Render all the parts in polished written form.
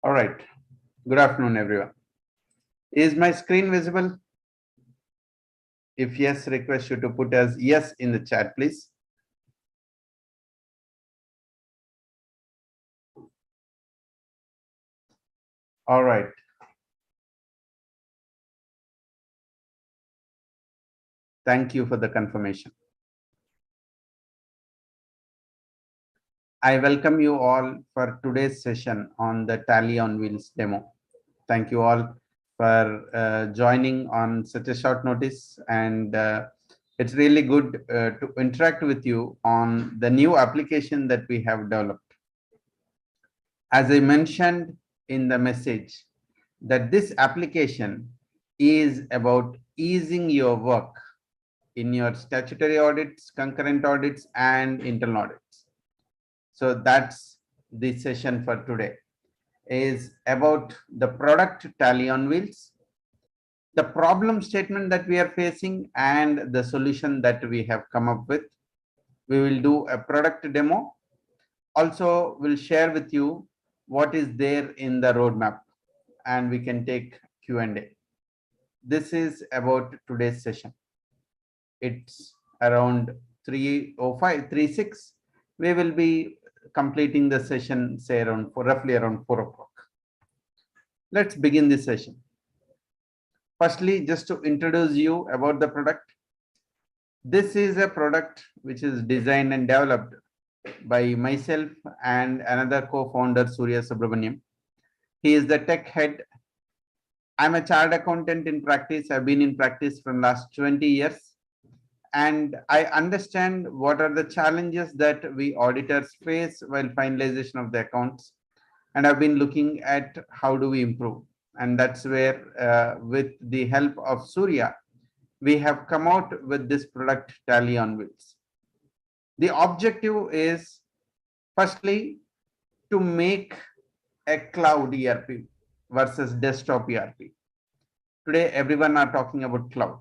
All right. Good afternoon, everyone. Is my screen visible? If yes, request you to put as yes in the chat, please. All right. Thank you for the confirmation. I welcome you all for today's session on the Tally on Wheels demo. Thank you all for joining on such a short notice, and it's really good to interact with you on the new application that we have developed. As I mentioned in the message, that this application is about easing your work in your statutory audits, concurrent audits, and internal audits. So that's the session for today, is about the product Tally on Wheels, the problem statement that we are facing, and the solution that we have come up with. We will do a product demo. Also, we'll share with you what is there in the roadmap, and we can take Q&A. This is about today's session. It's around 3:05, 3:06. We will be completing the session, say roughly around 4 o'clock. Let's begin this session. Firstly, just to introduce you about the product. This is a product which is designed and developed by myself and another co-founder, Surya Subramaniam. He is the tech head. I'm a chartered accountant in practice. I've been in practice for the last 20 years. And I understand what are the challenges that we auditors face while finalization of the accounts. And I've been looking at how do we improve. And that's where, with the help of Surya, we have come out with this product Tally on Wheels. The objective is, firstly, to make a cloud ERP versus desktop ERP. Today, everyone are talking about cloud.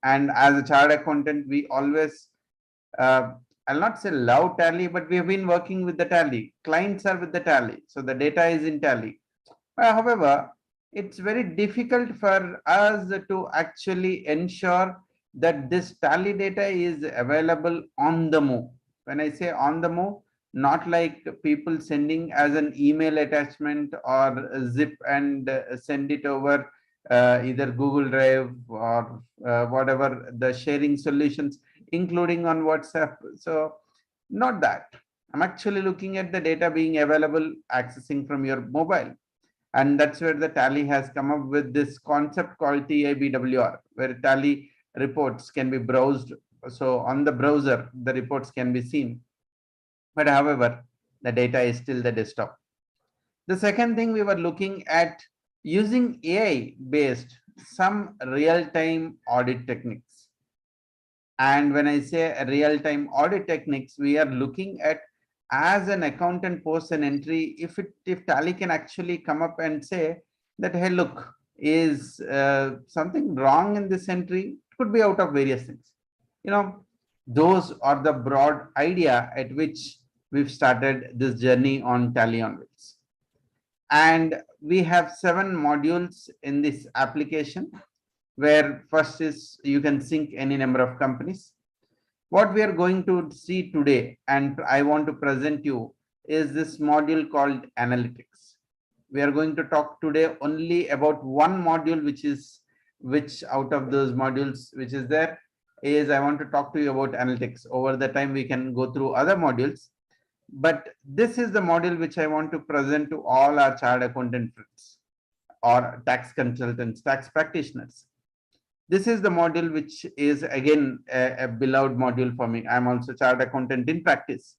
And as a chartered accountant, we always, I'll not say love Tally, but we have been working with the Tally. Clients are with the Tally. So the data is in Tally. However, it's very difficult for us to actually ensure that this Tally data is available on the move. When I say on the move, not like people sending as an email attachment or zip and send it over either Google Drive or whatever the sharing solutions, including on WhatsApp. So not that. I'm actually looking at the data being available, accessing from your mobile. And that's where the Tally has come up with this concept called TIBWR, where Tally reports can be browsed. So on the browser, the reports can be seen. But however, the data is still the desktop. The second thing we were looking at, using AI-based some real-time audit techniques. And when I say real-time audit techniques, we are looking at, as an accountant posts an entry, if Tally can actually come up and say that, hey, look, is something wrong in this entry? It could be out of various things. Those are the broad idea at which we've started this journey on Tally on Wheels. And we have 7 modules in this application, where first is you can sync any number of companies. What we are going to see today, and I want to present you, is this module called analytics. We are going to talk today only about one module, which out of those modules which is there is, I want to talk to you about analytics. Over the time we can go through other modules, but this is the module which I want to present to all our chartered accountant friends or tax consultants, tax practitioners. This is the module which is again a beloved module for me. I'm also chartered accountant in practice.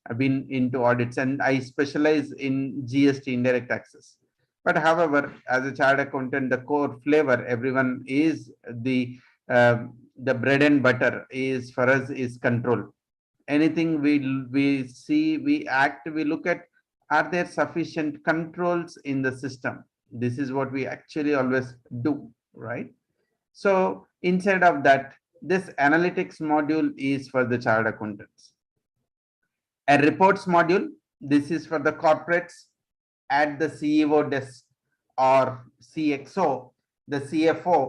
I've been into audits and I specialize in GST, indirect taxes. But however, as a chartered accountant, the core flavor, everyone is the bread and butter is for us is control. Anything we see, we act, we look at, are there sufficient controls in the system? This is what we actually always do, right? So instead of that, this analytics module is for the chartered accountants. A reports module, this is for the corporates. at the CEO desk or CXO, the CFO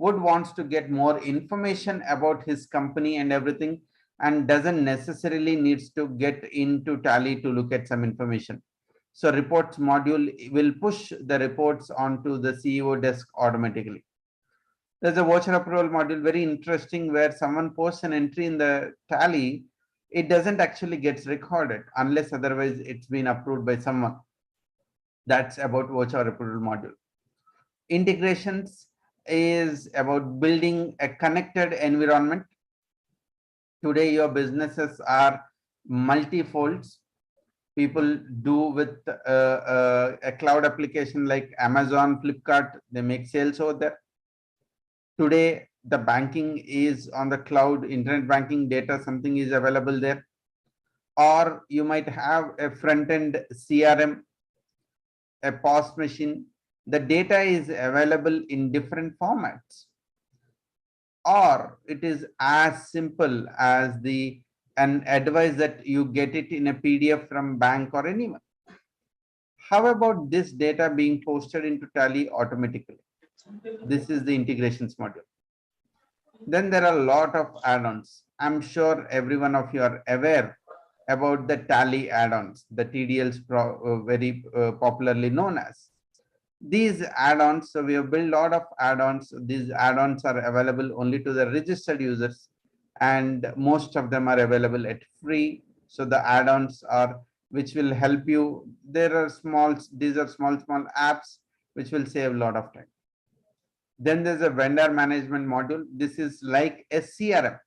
would wants to get more information about his company and everything, and doesn't necessarily needs to get into Tally to look at some information. So reports module will push the reports onto the CEO desk automatically. There's a voucher approval module, very interesting, where someone posts an entry in the Tally, it doesn't actually gets recorded unless otherwise it's been approved by someone. That's about voucher approval module. Integrations is about building a connected environment. Today, your businesses are multi-folds. People do with a cloud application like Amazon, Flipkart, they make sales over there. Today, the banking is on the cloud, internet banking data, something is available there. Or you might have a front-end CRM, a POS machine. The data is available in different formats. Or it is as simple as an advice that you get it in a PDF from bank or anyone. How about this data being posted into Tally automatically? This is the integrations module. Then there are a lot of add-ons. I'm sure every one of you are aware about the Tally add-ons, the TDLs, very popularly known as. These add-ons, so we have built a lot of add-ons. These add-ons are available only to the registered users, and most of them are available at free. So the add-ons are which will help you. There are these are small apps which will save a lot of time. Then there's a vendor management module. This is like a CRM.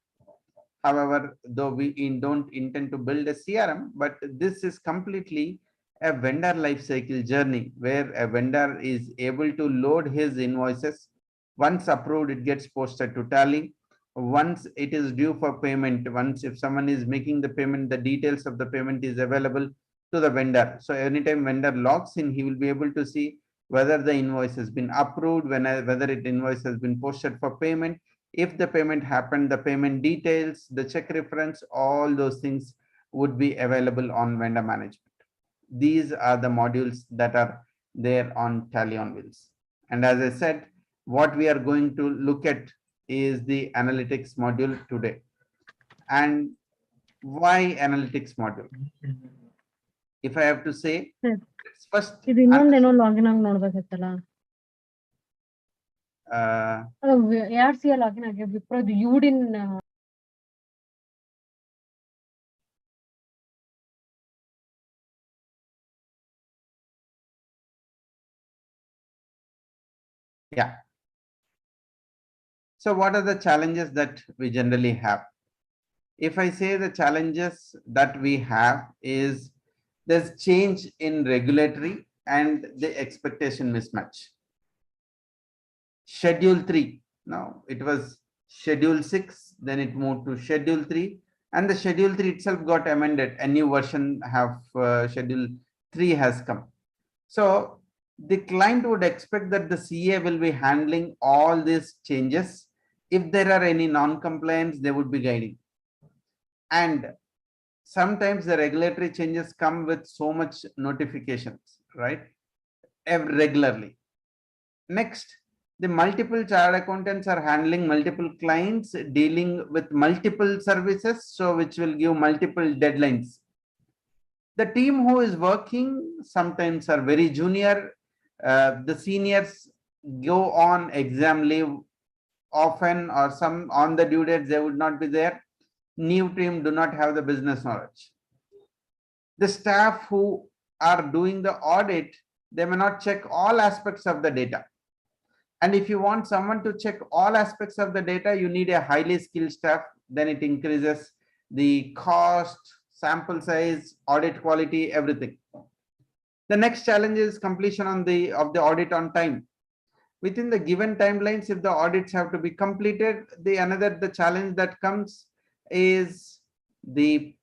However, though we don't intend to build a CRM, but this is completely a vendor lifecycle journey where a vendor is able to load his invoices. Once approved, it gets posted to Tally. Once it is due for payment, once if someone is making the payment, the details of the payment is available to the vendor. So anytime vendor logs in, he will be able to see whether the invoice has been approved, whether it invoice has been posted for payment. If the payment happened, the payment details, the check reference, all those things would be available on vendor management. These are the modules that are there on Tally on Wheels. And as I said, what we are going to look at is the analytics module today. And why analytics module? If I have to say, let's first login ಆಗಿ ನೋಡ್ಬೇಕತ್ತಲ್ಲ ಯಾರ್ C login ಆಗಿ ವಿಪ್ರದು ಯೂಡಿನ್ Yeah. So what are the challenges that we generally have? If I say the challenges that we have is there's change in regulatory and the expectation mismatch. Schedule 3, now it was Schedule 6, then it moved to Schedule 3, and the Schedule 3 itself got amended. A new version have Schedule 3 has come. So the client would expect that the CA will be handling all these changes. If there are any non-compliance, they would be guiding. And sometimes the regulatory changes come with so much notifications, right? Regularly. Next, the multiple chartered accountants are handling multiple clients, dealing with multiple services, so which will give multiple deadlines. The team who is working sometimes are very junior. The seniors go on exam leave often, or some on the due dates they would not be there. New team do not have the business knowledge. The staff who are doing the audit, they may not check all aspects of the data. And if you want someone to check all aspects of the data, you need a highly skilled staff. Then it increases the cost, sample size, audit quality, everything. The next challenge is completion of the audit on time. Within the given timelines, if the audits have to be completed, the challenge that comes is the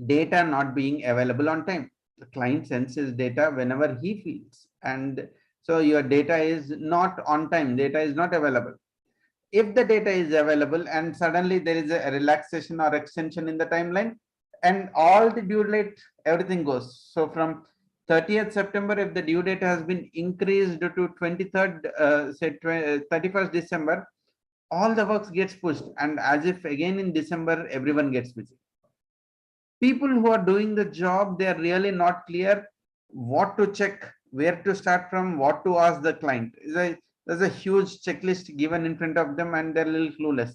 data not being available on time. The client sends his data whenever he feels, and so your data is not on time, data is not available. If the data is available and suddenly there is a relaxation or extension in the timeline, and all the due date, everything goes. So from 30th September, if the due date has been increased to 23rd, say 31st December, all the works gets pushed, and as if again in December, everyone gets busy. People who are doing the job, they are really not clear what to check, where to start from, what to ask the client. There's a huge checklist given in front of them, and they're a little clueless.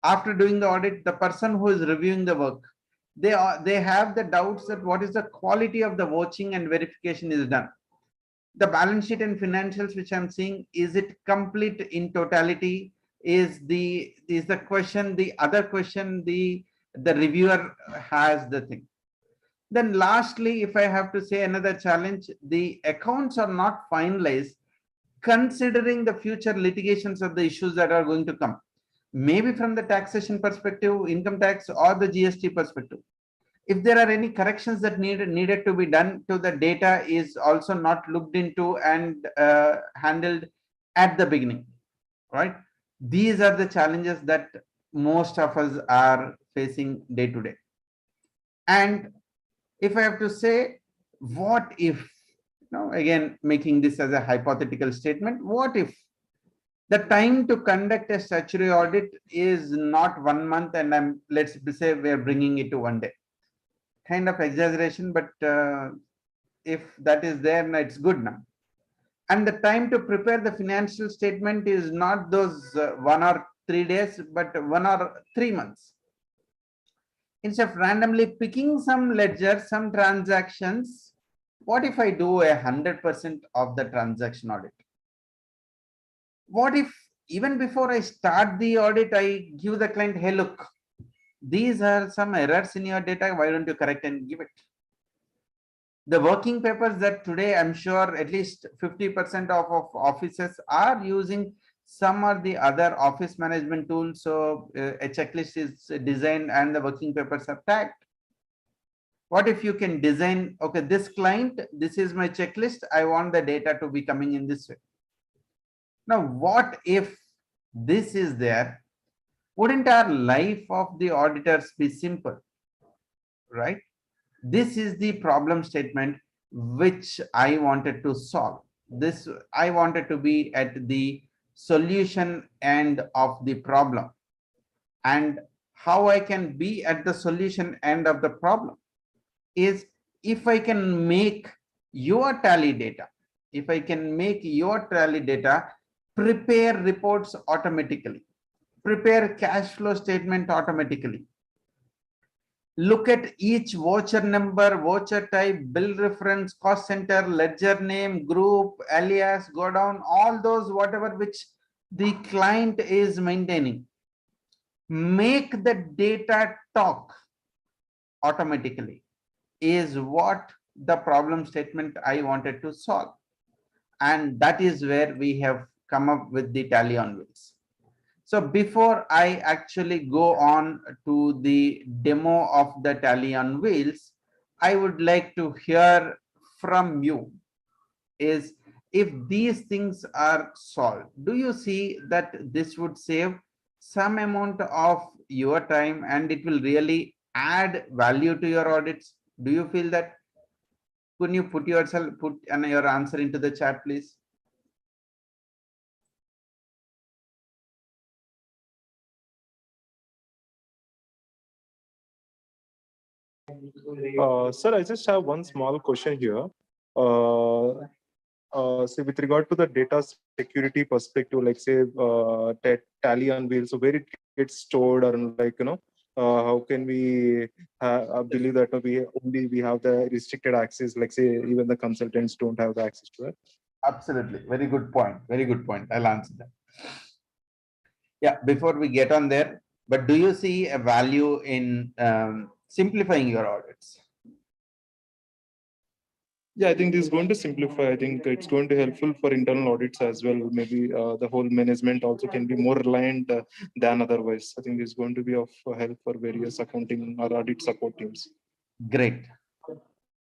After doing the audit, the person who is reviewing the work, they have the doubts that what is the quality of the watching and verification is done. The balance sheet and financials which I'm seeing, is it complete in totality? Is the question, the other question, the reviewer has the thing. Then lastly, if I have to say another challenge, the accounts are not finalized considering the future litigations of the issues that are going to come, maybe from the taxation perspective, income tax, or the GST perspective. If there are any corrections that needed to be done to the data, is also not looked into and handled at the beginning, right? These are the challenges that most of us are facing day to day. And if I have to say, what if, again, making this as a hypothetical statement, what if the time to conduct a statutory audit is not 1 month, and let's say we're bringing it to 1 day? Kind of exaggeration, but if that is there, it's good now. And the time to prepare the financial statement is not those 1 or 3 days, but 1 or 3 months. Instead of randomly picking some ledgers, some transactions, what if I do 100% of the transaction audit? What if even before I start the audit, I give the client, hey, look, these are some errors in your data, why don't you correct and give it? The working papers that today, I'm sure at least 50% of offices are using some or the other office management tools. So a checklist is designed and the working papers are tagged. What if you can design, okay, this client, this is my checklist, I want the data to be coming in this way. Now, what if this is there? Wouldn't our life of the auditors be simple, right? This is the problem statement which I wanted to solve. This, I wanted to be at the solution end of the problem. And how I can be at the solution end of the problem is, if I can make your tally data, if I can make your tally data prepare reports automatically, prepare cash flow statement automatically, look at each voucher number, voucher type, bill reference, cost center, ledger name, group, alias, go down, all those whatever which the client is maintaining, make the data talk automatically, is what the problem statement I wanted to solve. And that is where we have come up with the tally on wheels. So before I actually go on to the demo of the tally on wheels, I would like to hear from you is, if these things are solved, do you see that this would save some amount of your time and it will really add value to your audits? Do you feel that? Could you put your answer into the chat, please? Sir, I just have one small question here. Say with regard to the data security perspective, like say tally on wheels, so where it gets stored, or like how can we believe that we have the restricted access? Like say even the consultants don't have the access to it. Absolutely, very good point. Very good point. I'll answer that. Yeah, before we get on there, but do you see a value in simplifying your audits? Yeah, I think this is going to simplify. I think it's going to helpful for internal audits as well. Maybe the whole management also can be more reliant than otherwise. I think this is going to be of help for various accounting or audit support teams. Great.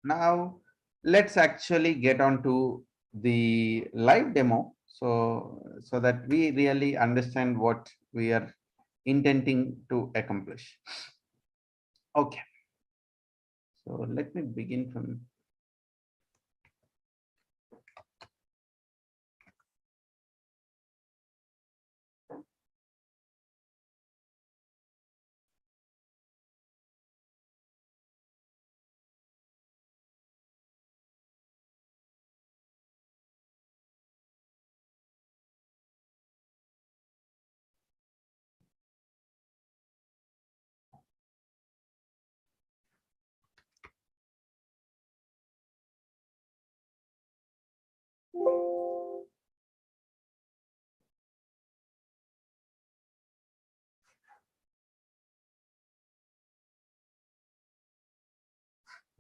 Now, let's actually get on to the live demo, so that we really understand what we are intending to accomplish. Okay. So let me begin from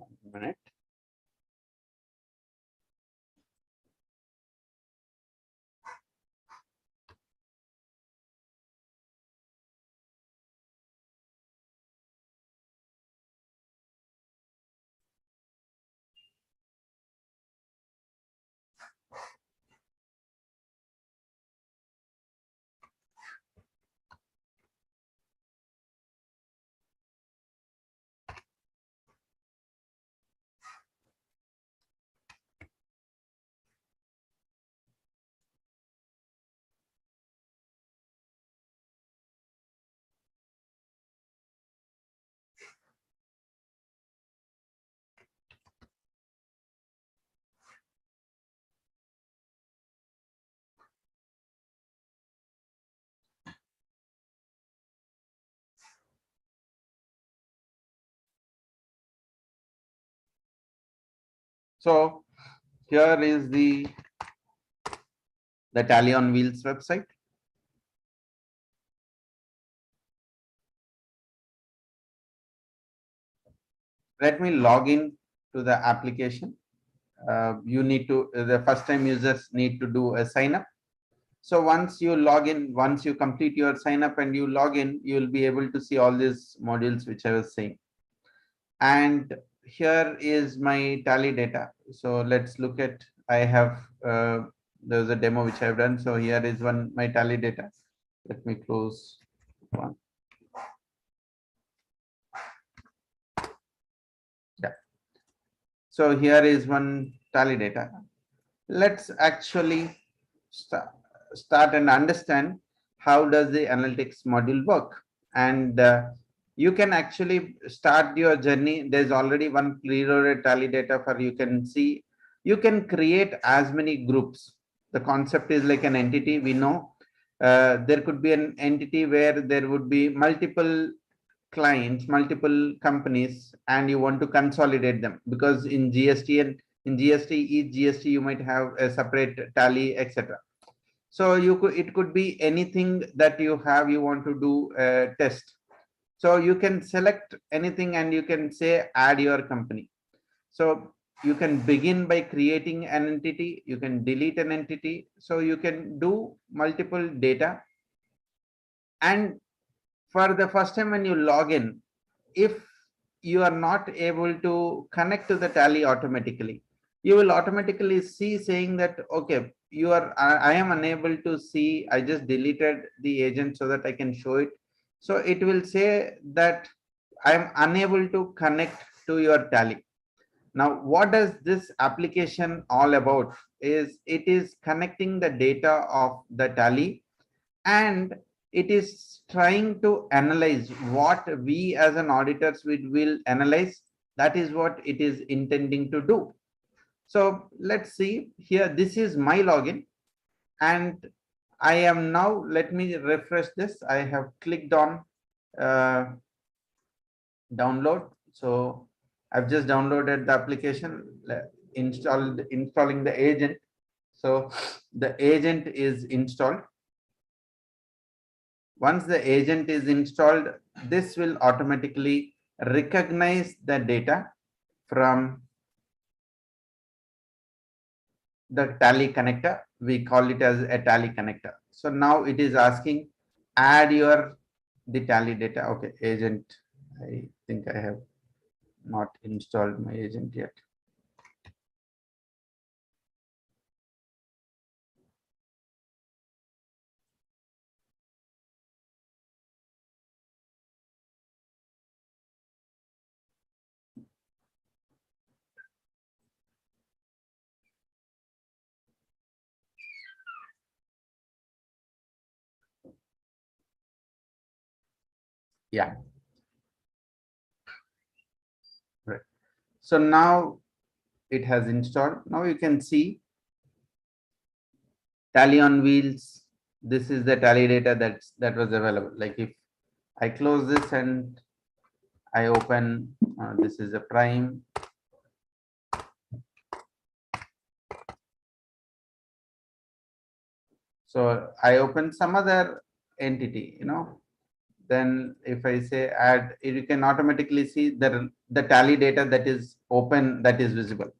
1 minute. So here is the Tally on Wheels website. Let me log in to the application. You need to, the first time users need to do a sign up. So once you log in, once you complete your sign up and you log in, you will be able to see all these modules which I was saying. And here is my tally data. So let's look at, I have, there's a demo which I've done. So here is my tally data. Let me close one. Yeah. So here is one tally data. Let's actually start and understand how does the analytics module work. And you can actually start your journey. There's already one preloaded tally data for you can see. You can create as many groups. The concept is like an entity. We know there could be an entity where there would be multiple clients, multiple companies, and you want to consolidate them, because in GST and in GST, each GST you might have a separate tally, etc. So it could be anything that you have, you want to do a test. So you can select anything and you can say add your company. So you can begin by creating an entity, you can delete an entity, so you can do multiple data. And for the first time when you log in, if you are not able to connect to the tally automatically, you will automatically see saying that, okay, I am unable to see, I just deleted the agent so that I can show it. So it will say that I am unable to connect to your tally. Now, what does this application all about is it is connecting the data of the tally, and it is trying to analyze what we as an auditors will analyze. That is what it is intending to do. So let's see here, this is my login, and I am now, let me refresh this. I have clicked on download. So I've just downloaded the application, installing the agent. So the agent is installed. Once the agent is installed, this will automatically recognize the data from the tally connector. We call it as a tally connector. So now it is asking, add the tally data. Okay, agent. I think I have not installed my agent yet. Yeah. Right. So now it has installed. Now you can see tally on wheels. This is the tally data that was available. Like if I close this and I open, this is a prime. So I open some other entity, then if I say add, you can automatically see the tally data that is open, that is visible.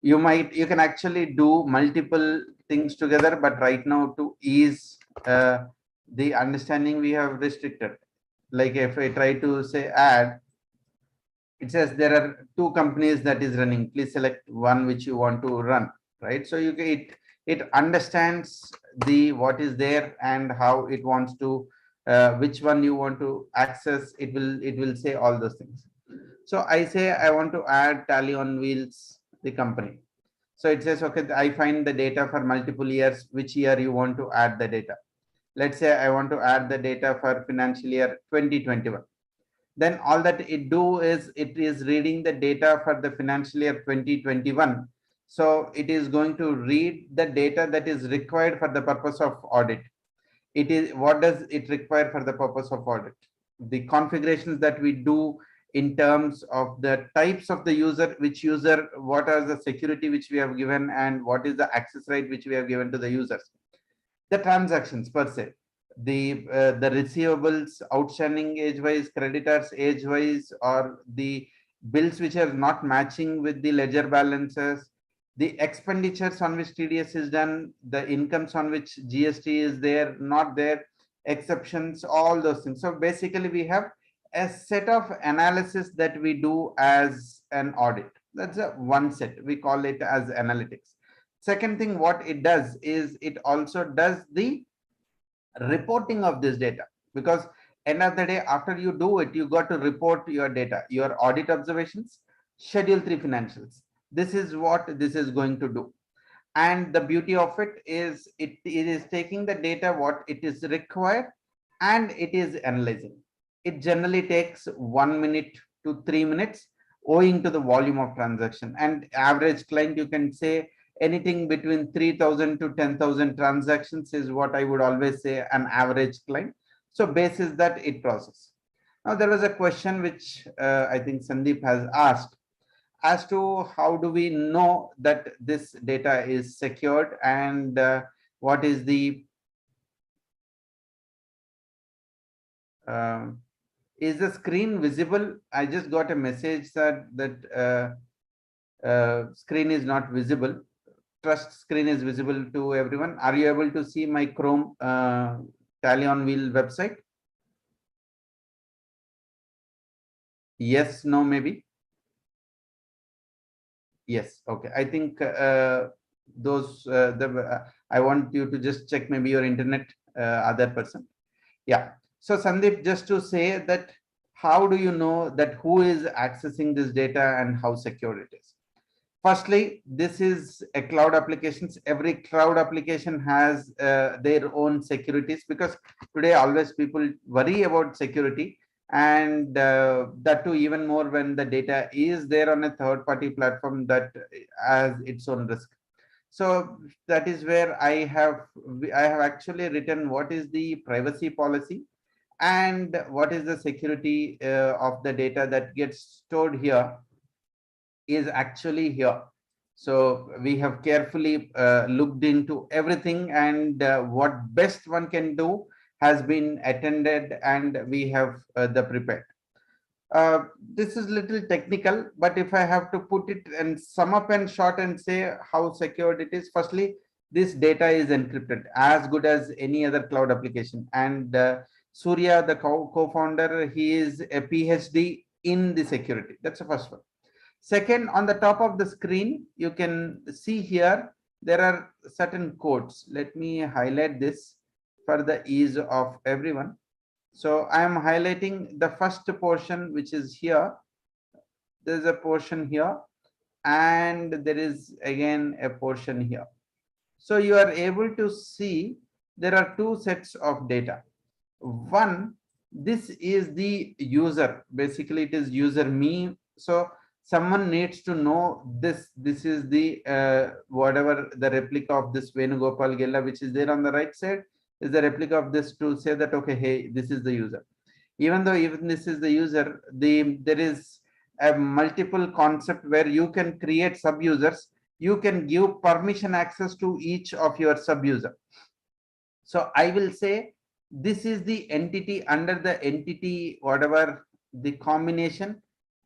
You can actually do multiple things together, but right now to ease the understanding, we have restricted. Like if I try to say add, it says there are two companies that is running, please select one which you want to run, right? So it understands the what is there and how it wants to which one you want to access. It will say all those things. So I say I want to add Tally on Wheels, the company. So it says, okay, I find the data for multiple years, which year you want to add the data. Let's say I want to add the data for financial year 2021. Then all that it do is it is reading the data for the financial year 2021. So it is going to read the data that is required for the purpose of audit. It is, what does it require for the purpose of audit? The configurations that we do in terms of the types of the user, which user, what are the security which we have given, and what is the access right which we have given to the users. The transactions per se, the receivables, outstanding age wise, creditors age wise, or the bills which are not matching with the ledger balances, the expenditures on which TDS is done, the incomes on which GST is there, not there, exceptions, all those things. So basically we have a set of analysis that we do as an audit. That's a one set, we call it as analytics. Second thing what it does is it also does the reporting of this data, because end of the day, after you do it, you got to report your data, your audit observations, schedule 3 financials. This is what this is going to do. And the beauty of it is it is taking the data what it is required and it is analyzing. It generally takes 1 minute to 3 minutes owing to the volume of transaction. And average client, you can say anything between 3,000 to 10,000 transactions is what I would always say an average client. So basis that it process. Now there was a question which I think Sandeep has asked as to how do we know that this data is secured, and what is the is the screen visible? I just got a message that screen is not visible. Trust screen is visible to everyone. Are you able to see my Chrome Tally on Wheel website? Yes, no, maybe. Yes, okay. I think I want you to just check maybe your internet, other person. Yeah. So Sandeep, just to say that how do you know that who is accessing this data and how secure it is? Firstly, this is a cloud applications. Every cloud application has their own securities, because today always people worry about security, and that too even more when the data is there on a third party platform that has its own risk. So that is where I have actually written what is the privacy policy and what is the security of the data that gets stored here is actually here. So we have carefully looked into everything, and what best one can do has been attended, and we have the prepared. This is little technical, but if I have to put it and sum up and short and say how secured it is, firstly, this data is encrypted as good as any other cloud application. And Surya, the co-founder, he is a PhD in the security. That's the first one. Second, on the top of the screen, you can see here, there are certain codes. Let me highlight this for the ease of everyone. So I am highlighting the first portion, which is here. There's a portion here, and there is again a portion here. So you are able to see there are two sets of data. One, this is the user. Basically, it is user me. So someone needs to know this. This is the whatever the replica of this Venugopal Gella, which is there on the right side, is the replica of this to say that, okay, hey, this is the user. Even though even this is the user, there is a multiple concept where you can create sub-users. You can give permission access to each of your sub-user. So I will say this is the entity under the entity, whatever the combination,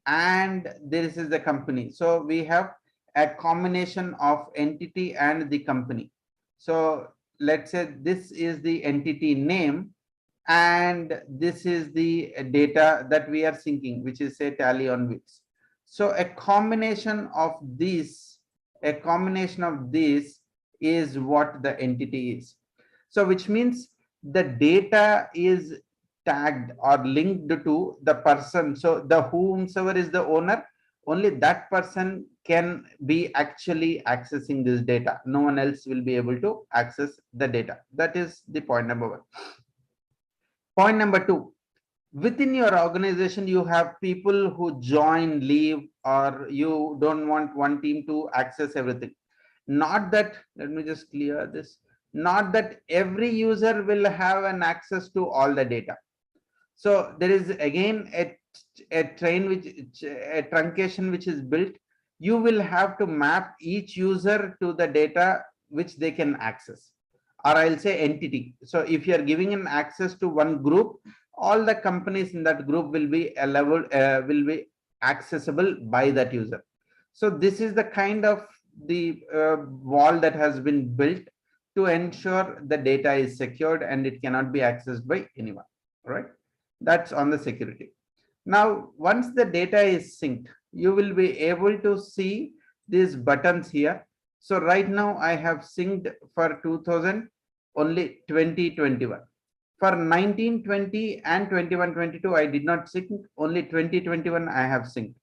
and this is the company. So we have a combination of entity and the company. So let's say this is the entity name, and this is the data that we are syncing, which is say tally on wheels. So a combination of these, is what the entity is. So which means the data is tagged or linked to the person. So the whomsoever is the owner, only that person can be actually accessing this data. No one else will be able to access the data. That is the point number one. Point number two, within your organization, you have people who join, leave, or you don't want one team to access everything. Not that, let me just clear this, not that every user will have an access to all the data. So there is again a truncation which is built. You will have to map each user to the data which they can access, or I'll say entity. So if you are giving an access to one group, all the companies in that group will be will be accessible by that user. So this is the kind of the wall that has been built to ensure the data is secured and it cannot be accessed by anyone, right? That's on the security. Now, once the data is synced, you will be able to see these buttons here. So right now I have synced for 2000 only 2021. For 1920 and 2122, I did not sync, only 2021 I have synced.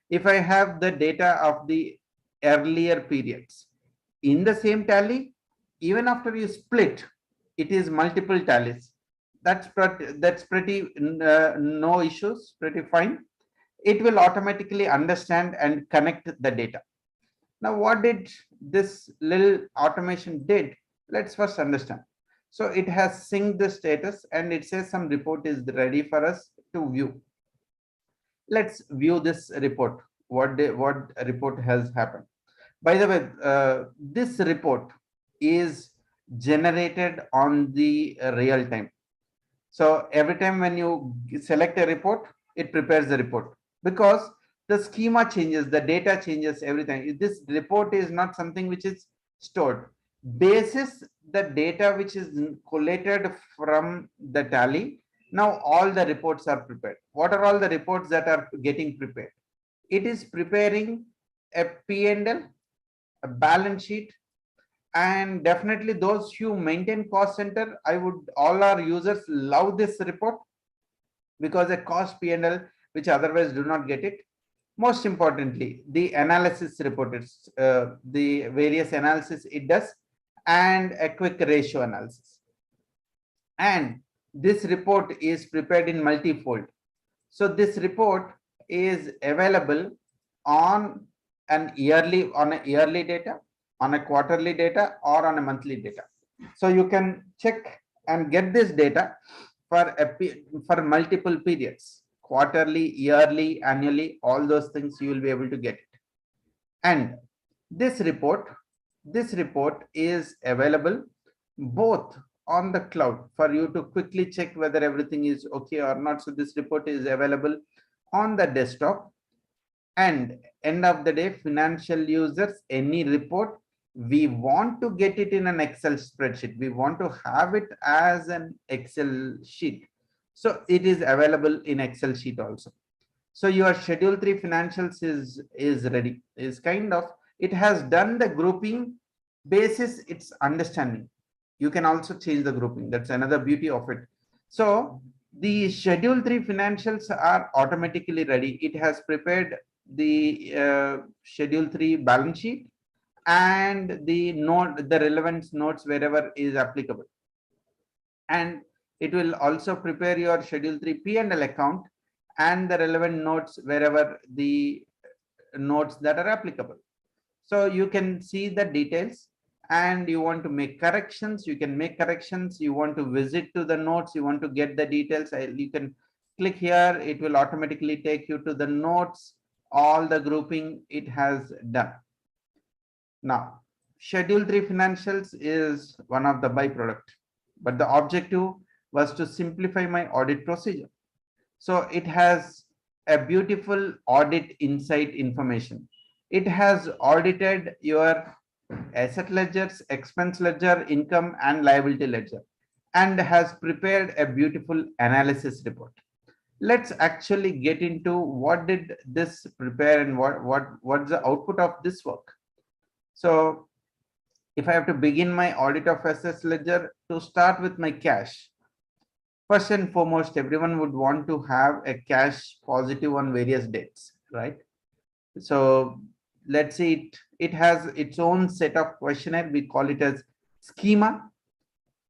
If I have the data of the earlier periods in the same tally, even after you split, it is multiple tallies. That's pretty no issues, pretty fine. It will automatically understand and connect the data. Now, what did this little automation did? Let's first understand. So it has synced the status and it says some report is ready for us to view. Let's view this report. What report has happened? By the way, this report is generated on the real time. So every time when you select a report, it prepares the report, because the schema changes, the data changes every time. This report is not something which is stored. Basis the data which is collated from the tally. Now all the reports are prepared. What are all the reports that are getting prepared? It is preparing a P&L, a balance sheet, and definitely those who maintain cost center, I would, all our users love this report, because a cost P&L which otherwise do not get it. Most importantly, the analysis report, it's the various analysis it does, and a quick ratio analysis. And this report is prepared in multi-fold. So this report is available on a yearly data, on a quarterly data, or on a monthly data. So you can check and get this data for multiple periods, quarterly, yearly, annually, all those things you will be able to get it. And this report is available both on the cloud for you to quickly check whether everything is okay or not. So this report is available on the desktop, and end of the day, financial users, any report, we want to get it in an Excel spreadsheet. We want to have it as an Excel sheet. So it is available in Excel sheet also. So your schedule 3 financials is ready, is kind of, it has done the grouping basis its understanding. You can also change the grouping. That's another beauty of it. So the schedule 3 financials are automatically ready. It has prepared the schedule 3 balance sheet and the relevant notes wherever is applicable. And it will also prepare your schedule 3 P&L account and the relevant notes wherever the notes that are applicable. So you can see the details, and you want to make corrections, you can make corrections. You want to visit to the notes, you want to get the details, you can click here. It will automatically take you to the notes, all the grouping it has done. Now, schedule 3 financials is one of the byproduct, but the objective was to simplify my audit procedure. So it has a beautiful audit insight information. It has audited your asset ledgers, expense ledger, income and liability ledger, and has prepared a beautiful analysis report. Let's actually get into what did this prepare and what's the output of this work. So if I have to begin my audit of assets ledger, to start with my cash, first and foremost, everyone would want to have a cash positive on various dates, right? So let's say it has its own set of questionnaire. We call it as schema.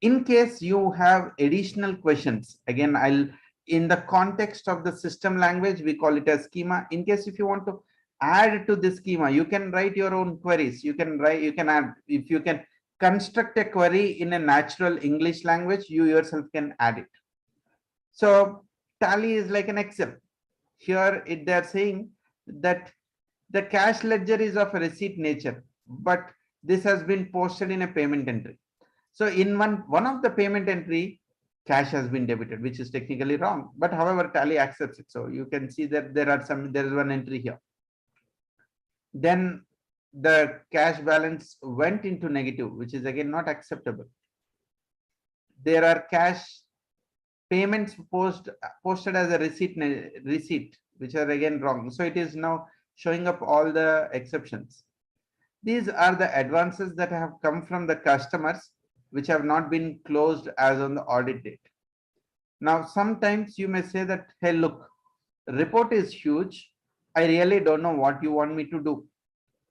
In case you have additional questions, again, I'll, in the context of the system language, we call it as schema. In case if you want to add to this schema, you can write your own queries. You can write, you can add, if you can construct a query in a natural English language, you yourself can add it. So tally is like an Excel. Here they're saying that the cash ledger is of a receipt nature, but this has been posted in a payment entry. So in one of the payment entry, cash has been debited, which is technically wrong. But however, tally accepts it. So you can see that there is one entry here. Then the cash balance went into negative, which is again not acceptable. There are cash payments posted as a receipt, which are again wrong. So it is now showing up all the exceptions. These are the advances that have come from the customers, which have not been closed as on the audit date. Now, sometimes you may say that, hey, look, report is huge. I really don't know what you want me to do.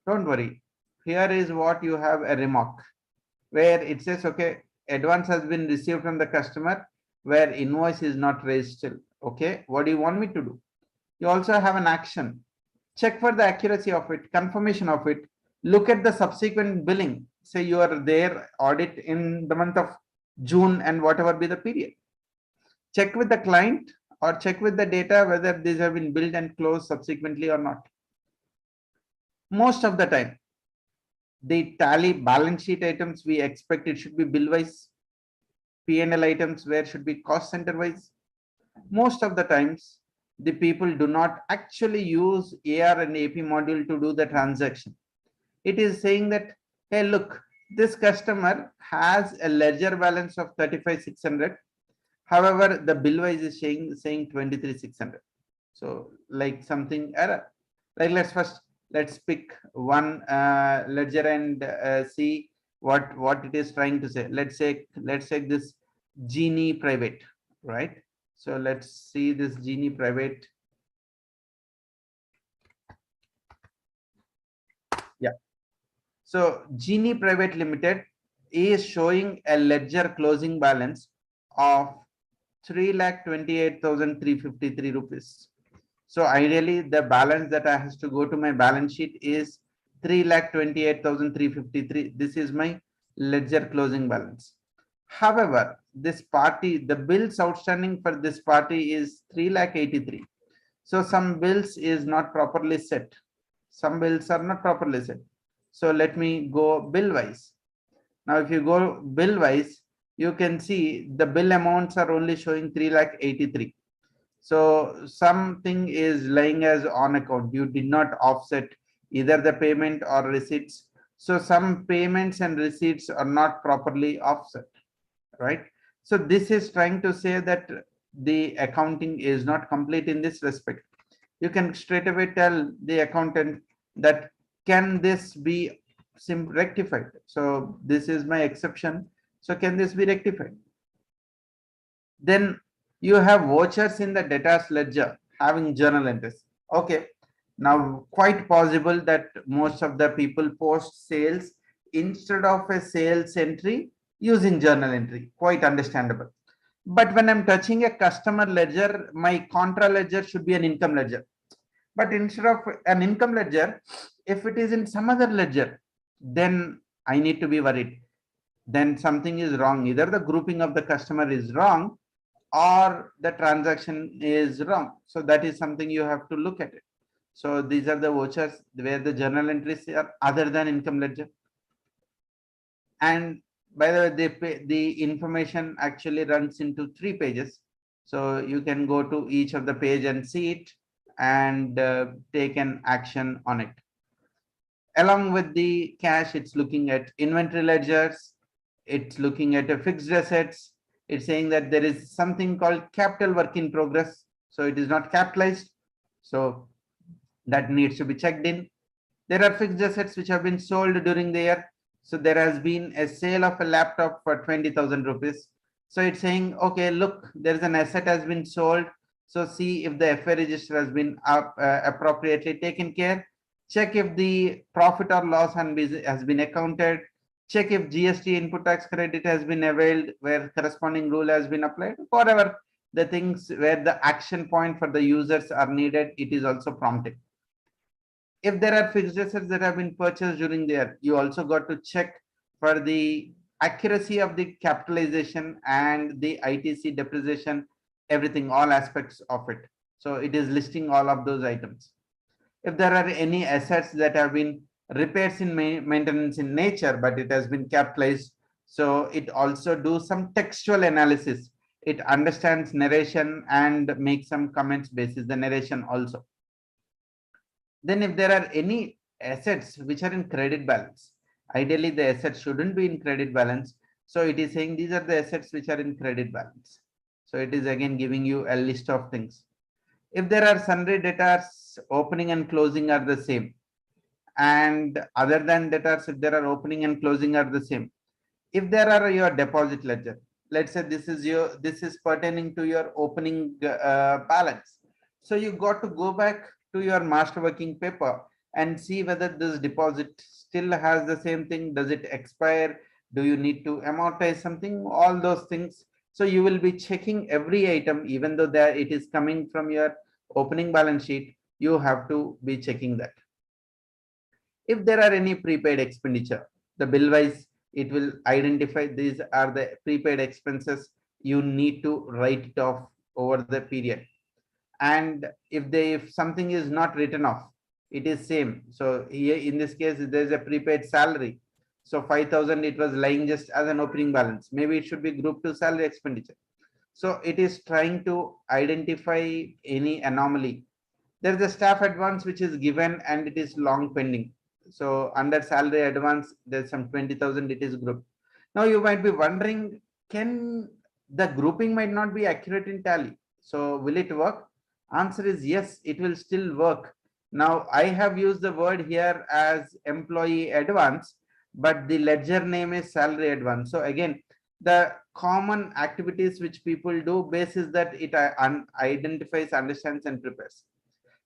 Don't worry. Here is what you have a remark where it says, okay, advance has been received from the customer where invoice is not raised still. Okay, what do you want me to do? You also have an action. Check for the accuracy of it, confirmation of it. Look at the subsequent billing. Say you are there audit in the month of June and whatever be the period. Check with the client or check with the data whether these have been billed and closed subsequently or not. Most of the time, the tally balance sheet items, we expect it should be bill wise. P&L items where should be cost center wise. Most of the times, the people do not actually use AR and AP module to do the transaction. It is saying that, hey, look, this customer has a ledger balance of 35,600. However, the bill wise is saying 23,600. So like something error. Like let's pick one ledger and see what it is trying to say. Let's say this Genie private, right? So let's see this Genie private. Yeah. So Genie Private Limited is showing a ledger closing balance of 3,28,353 rupees. So ideally, the balance that I has to go to my balance sheet is 3,28,353. This is my ledger closing balance. However, this party, the bills outstanding for this party is 3,83,000. So some bills is not properly set. Some bills are not properly set. So let me go bill wise. Now, if you go bill wise, you can see the bill amounts are only showing 3,83,000. So something is lying as on account. You did not offset either the payment or receipts. So some payments and receipts are not properly offset, right? So this is trying to say that the accounting is not complete in this respect. You can straight away tell the accountant that can this be rectified? So this is my exception. So can this be rectified? Then you have vouchers in the debtors ledger having journal entries. Okay, now quite possible that most of the people post sales instead of a sales entry using journal entry. Quite understandable. But when I'm touching a customer ledger, my contra ledger should be an income ledger. But instead of an income ledger, if it is in some other ledger, then I need to be worried. Then something is wrong. Either the grouping of the customer is wrong or the transaction is wrong. So that is something you have to look at it. So these are the vouchers where the journal entries are other than income ledger. And by the way, the information actually runs into 3 pages. So you can go to each of the page and see it. and take an action on it. Along with the cash, it's looking at inventory ledgers, it's looking at a fixed assets, it's saying that there is something called capital work in progress, so it is not capitalized, so that needs to be checked in. There are fixed assets which have been sold during the year. So there has been a sale of a laptop for 20,000 rupees. So it's saying, okay, look, there is an asset has been sold. So see if the FA register has been appropriately taken care. Check if the profit or loss has been accounted. Check if GST input tax credit has been availed where corresponding rule has been applied. Whatever the things where the action point for the users are needed, it is also prompted. If there are fixed assets that have been purchased during the year, you also got to check for the accuracy of the capitalization and the ITC depreciation, everything, all aspects of it. So it is listing all of those items. If there are any assets that have been repairs in maintenance in nature, but it has been capitalized, so it also do some textual analysis. It understands narration and makes some comments basis the narration also. Then if there are any assets which are in credit balance, ideally the assets shouldn't be in credit balance. So it is saying these are the assets which are in credit balance. So it is again giving you a list of things. If there are sundry debtors, opening and closing are the same. And other than debtors, if there are opening and closing are the same. If there are your deposit ledger, let's say this is pertaining to your opening balance. So you got to go back to your master working paper and see whether this deposit still has the same thing. Does it expire? Do you need to amortize something? All those things. So you will be checking every item, even though that it is coming from your opening balance sheet, you have to be checking that. If there are any prepaid expenditure, the bill wise, it will identify these are the prepaid expenses. You need to write it off over the period. And if something is not written off, it is same. So here in this case, there is a prepaid salary. So 5,000, it was lying just as an opening balance. Maybe it should be grouped to salary expenditure. So it is trying to identify any anomaly. There is a staff advance which is given and it is long pending. So under salary advance, there's some 20,000, it is grouped. Now you might be wondering, can the grouping might not be accurate in Tally? So will it work? Answer is yes, it will still work. Now I have used the word here as employee advance, but the ledger name is salary advance. So again, the common activities which people do basis that it identifies, understands and prepares.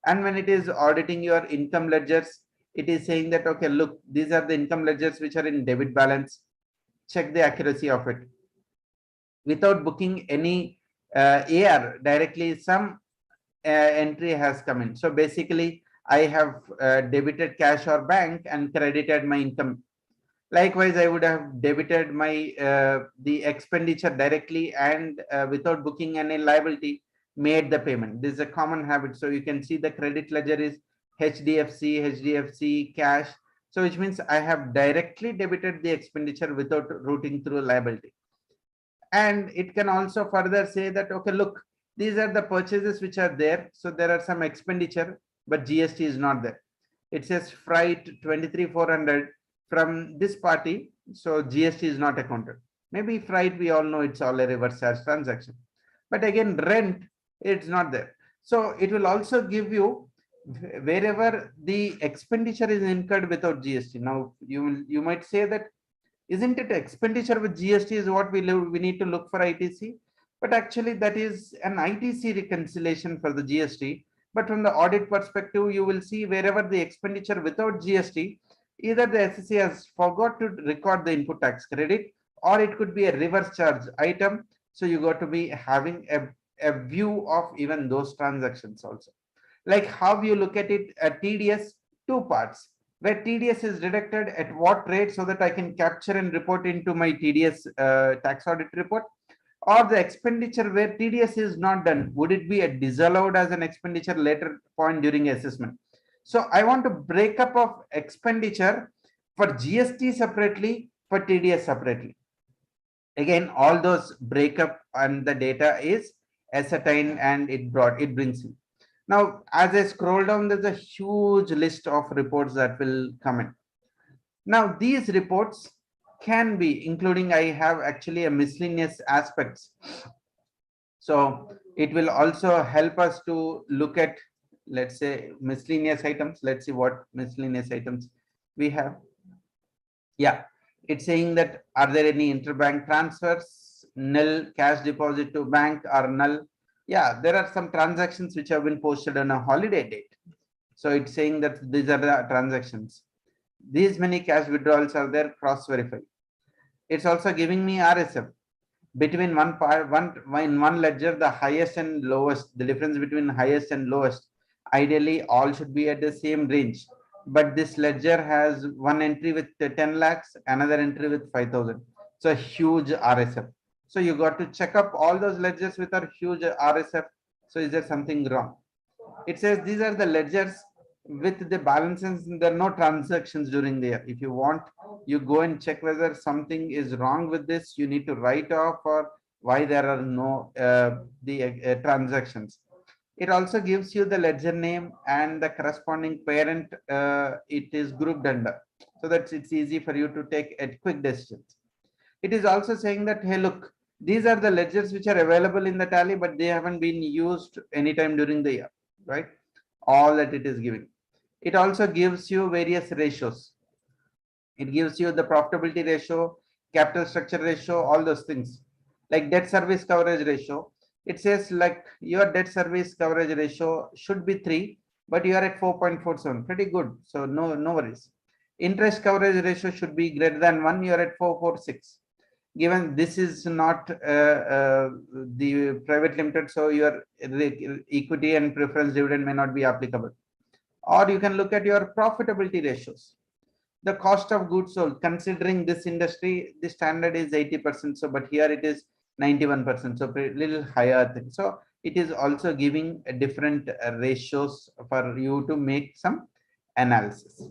And when it is auditing your income ledgers, it is saying that, okay, look, these are the income ledgers which are in debit balance. Check the accuracy of it. Without booking any AR, directly some entry has come in. So basically, I have debited cash or bank and credited my income. Likewise, I would have debited my the expenditure directly and without booking any liability, made the payment. This is a common habit. So you can see the credit ledger is HDFC, cash. So which means I have directly debited the expenditure without routing through liability. And it can also further say that, okay, look, these are the purchases which are there. So there are some expenditure, but GST is not there. It says freight 23,400 from this party. So GST is not accounted. Maybe freight, we all know it's all a reverse charge transaction. But again, rent, it's not there. So it will also give you wherever the expenditure is incurred without GST. Now you might say that, isn't it expenditure with GST is what we need to look for ITC? But actually that is an ITC reconciliation for the GST. But from the audit perspective, you will see wherever the expenditure without GST, either the SSC has forgot to record the input tax credit, or it could be a reverse charge item. So you got to be having a view of even those transactions also. Like how you look at it at TDS, two parts, where TDS is deducted at what rate so that I can capture and report into my TDS tax audit report, or the expenditure where TDS is not done, would it be a disallowed as an expenditure later point during assessment? So I want to break up of expenditure for GST separately, for TDS separately. Again, all those breakup and the data is ascertained and it brings in. Now, as I scroll down, there's a huge list of reports that will come in. Now, these reports can be including, I have actually a miscellaneous aspects. So it will also help us to look at, let's say, miscellaneous items. Let's see what miscellaneous items we have. Yeah, it's saying that are there any interbank transfers, nil, cash deposit to bank or null. Yeah, there are some transactions which have been posted on a holiday date. So it's saying that these are the transactions. These many cash withdrawals are there, cross verify. It's also giving me RSF between in one ledger, the highest and lowest, the difference between highest and lowest. Ideally, all should be at the same range. But this ledger has one entry with 10 lakhs, another entry with 5,000. So a huge RSF. So you got to check up all those ledgers with a huge RSF. So is there something wrong? It says these are the ledgers with the balances. There are no transactions during the year. If you want, you go and check whether something is wrong with this. You need to write off or why there are no transactions. It also gives you the ledger name and the corresponding parent it is grouped under, so that it's easy for you to take a quick decisions. It is also saying that, hey, look, these are the ledgers which are available in the tally, but they haven't been used anytime during the year, right? All that it is giving. It also gives you various ratios. It gives you the profitability ratio, capital structure ratio, all those things. Like debt service coverage ratio, it says like your debt service coverage ratio should be 3, but you are at 4.47. Pretty good. So no worries. Interest coverage ratio should be greater than 1. You are at 446. Given this is not the private limited, so your equity and preference dividend may not be applicable. Or you can look at your profitability ratios. The cost of goods sold, considering this industry, the standard is 80%. So, but here it is 91%. So, a little higher thing. So, it is also giving a different ratios for you to make some analysis.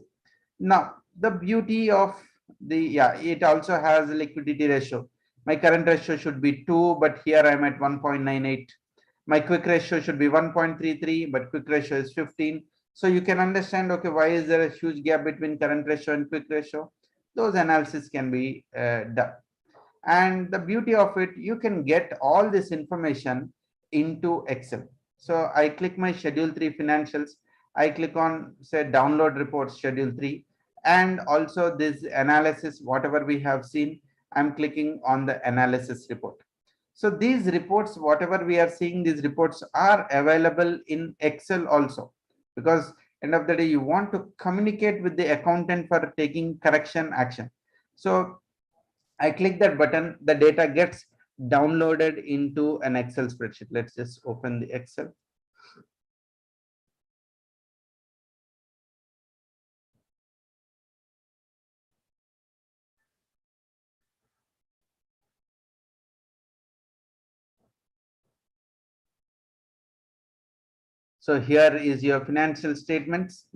Now, the beauty of it also has a liquidity ratio. My current ratio should be 2, but here I'm at 1.98. My quick ratio should be 1.33, but quick ratio is 15. So you can understand, okay, why is there a huge gap between current ratio and quick ratio? Those analysis can be done. And the beauty of it, you can get all this information into Excel. So I click my schedule 3 financials. I click on, say, download reports schedule 3, and also this analysis, whatever we have seen, I'm clicking on the analysis report. So these reports, whatever we are seeing, these reports are available in Excel also, because end of the day, you want to communicate with the accountant for taking correction action. So I click that button, the data gets downloaded into an Excel spreadsheet. Let's just open the Excel. So here is your financial statements.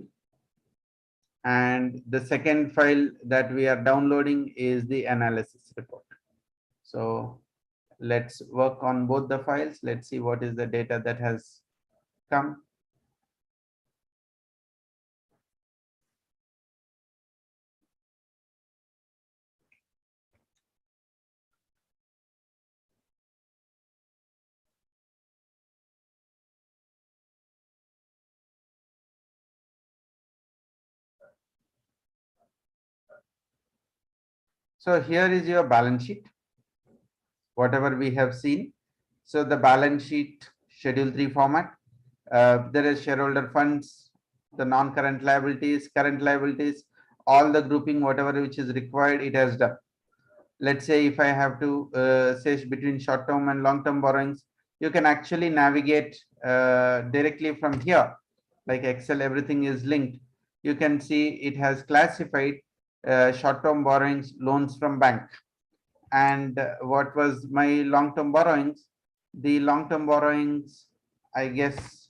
And the second file that we are downloading is the analysis report. So let's work on both the files. Let's see what is the data that has come. So here is your balance sheet, whatever we have seen. So the balance sheet schedule 3 format, there is shareholder funds, the non-current liabilities, current liabilities, all the grouping, whatever which is required, it has done. Let's say if I have to say between short-term and long-term borrowings, you can actually navigate directly from here. Like Excel, everything is linked. You can see it has classified short-term borrowings, loans from bank. And what was my long-term borrowings? The long-term borrowings, I guess,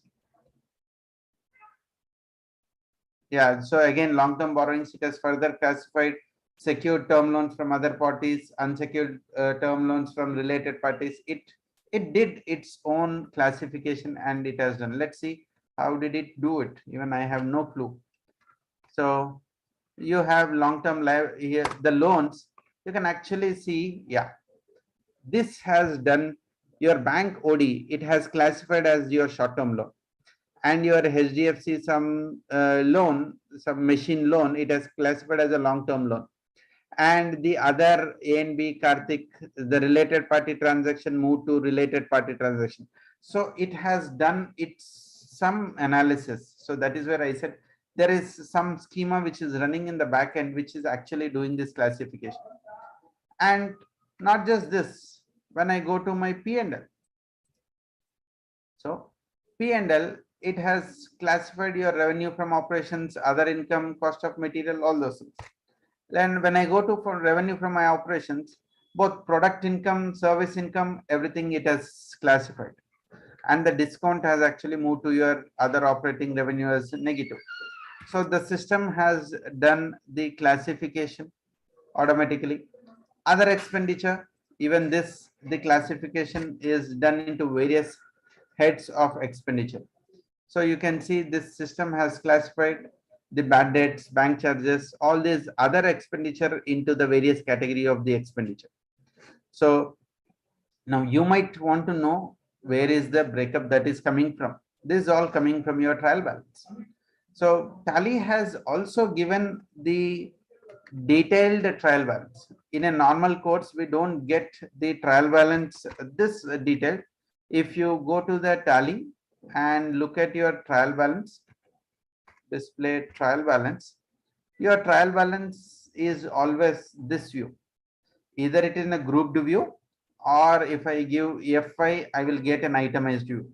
yeah. So again, long-term borrowings, it has further classified secured term loans from other parties, unsecured term loans from related parties. It did its own classification and it has done. Let's see How did it do it? Even I have no clue. So you have long-term life here, the loans, you can actually see, yeah, this has done your bank OD, it has classified as your short-term loan, and your HDFC some loan, some machine loan, it has classified as a long-term loan, and the other A and B Karthik, the related party transaction moved to related party transaction. So it has done its some analysis. So that is where I said there is some schema which is running in the back end which is actually doing this classification. And not just this, when I go to my P&L, so P&L, it has classified your revenue from operations, other income, cost of material, all those things. Then when I go to for revenue from my operations, both product income, service income, everything it has classified. And the discount has actually moved to your other operating revenue as negative. So the system has done the classification automatically. Other expenditure, even this, the classification is done into various heads of expenditure. So you can see this system has classified the bad debts, bank charges, all these other expenditure into the various category of the expenditure. So now you might want to know where is the breakup that is coming from. This is all coming from your trial balance. So Tally has also given the detailed trial balance. In a normal course, we don't get the trial balance this detailed. If you go to the Tally and look at your trial balance, display trial balance, your trial balance is always this view. Either it is in a grouped view, or if I give FI, I will get an itemized view.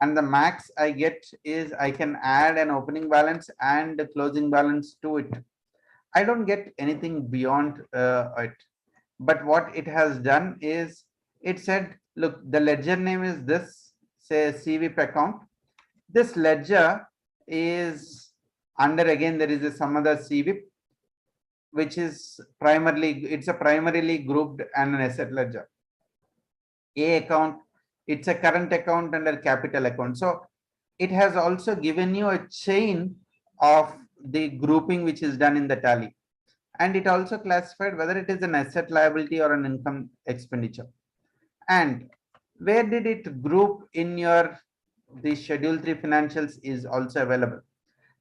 And the max I get is I can add an opening balance and a closing balance to it. I don't get anything beyond it. But what it has done is it said, look, the ledger name is this, say CVP account. This ledger is under, again, there is a some other CVP, which is primarily, it's a primarily grouped and an asset ledger. A account, it's a current account under capital account. So it has also given you a chain of the grouping which is done in the Tally. And it also classified whether it is an asset liability or an income expenditure. And where did it group in your the schedule 3 financials is also available.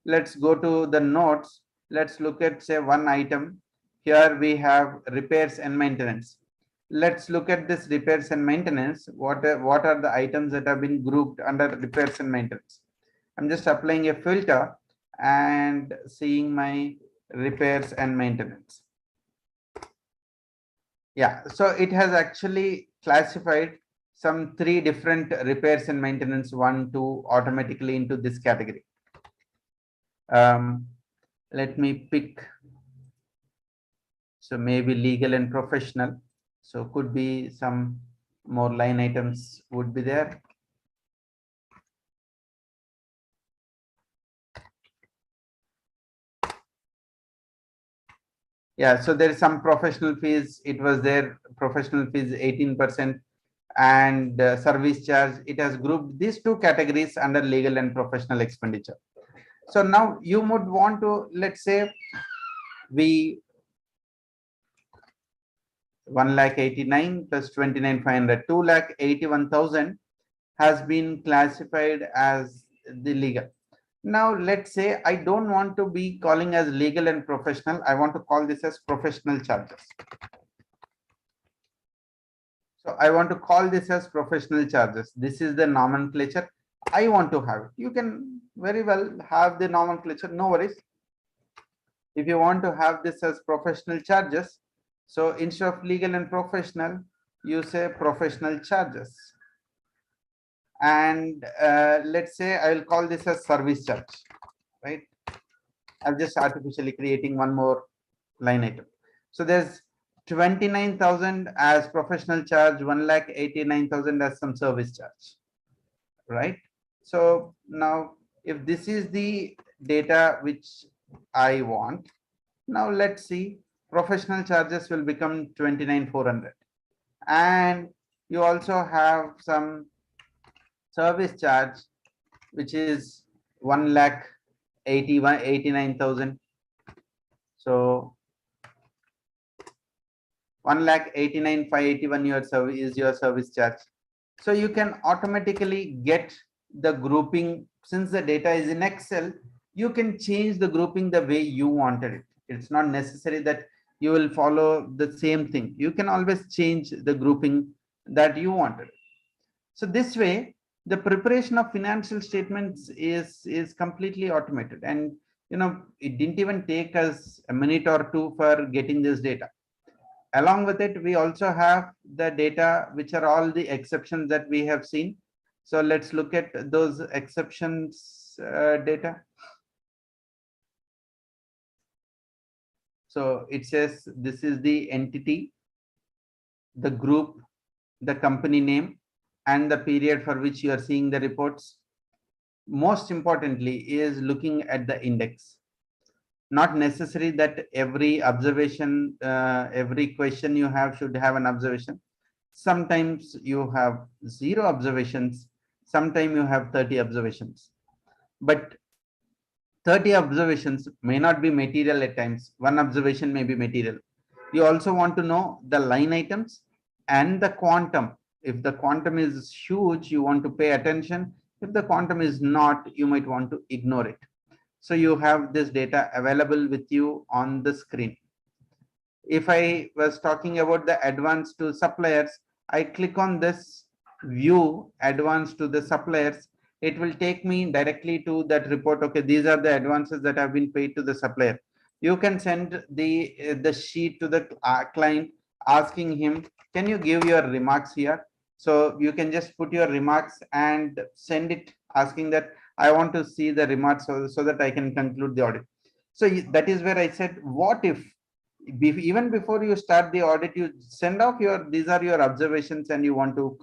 Let's go to the notes. Let's look at, say, one item. Here we have repairs and maintenance. Let's look at this repairs and maintenance. What are the items that have been grouped under repairs and maintenance? I'm just applying a filter and seeing my repairs and maintenance. Yeah, so it has actually classified some 3 different repairs and maintenance, 1, 2 automatically into this category. Let me pick, so maybe legal and professional. So could be some more line items would be there. Yeah, so there is some professional fees. It was there, professional fees 18%, and service charge. It has grouped these 2 categories under legal and professional expenditure. So now you would want to, let's say, we 1,89,000 plus 29,500, 2,81,000 has been classified as the legal. Now let's say I don't want to be calling as legal and professional. I want to call this as professional charges. So I want to call this as professional charges. This is the nomenclature I want to have. You can very well have the nomenclature, no worries. If you want to have this as professional charges, so instead of legal and professional, you say professional charges. And let's say I will call this as service charge, right? I'm just artificially creating one more line item. So there's 29,000 as professional charge, 1,89,000 as some service charge, right? So now if this is the data which I want, now let's see, professional charges will become 29,400, and you also have some service charge which is 1,89,000. So 1,89,581 your service is your service charge. So you can automatically get the grouping. Since the data is in Excel, you can change the grouping the way you wanted it. It's not necessary that you will follow the same thing. You can always change the grouping that you wanted. So this way, the preparation of financial statements is completely automated, and it didn't even take us a minute or two for getting this data. Along with it, we also have the data, which are all the exceptions that we have seen. So let's look at those exceptions data. So it says this is the entity, the group, the company name, and the period for which you are seeing the reports. Most importantly is looking at the index. Not necessary that every observation, every question you have should have an observation. Sometimes you have 0 observations, sometimes you have 30 observations, but 30 observations may not be material at times. One observation may be material. You also want to know the line items and the quantum. If the quantum is huge, you want to pay attention. If the quantum is not, you might want to ignore it. So you have this data available with you on the screen. If I was talking about the advance to suppliers, I click on this view advance to the suppliers. It will take me directly to that report. Okay, these are the advances that have been paid to the supplier. You can send the sheet to the client asking him, can you give your remarks here? So you can just put your remarks and send it asking that I want to see the remarks so that I can conclude the audit. So that is where I said, what if even before you start the audit, you send off these are your observations, and you want to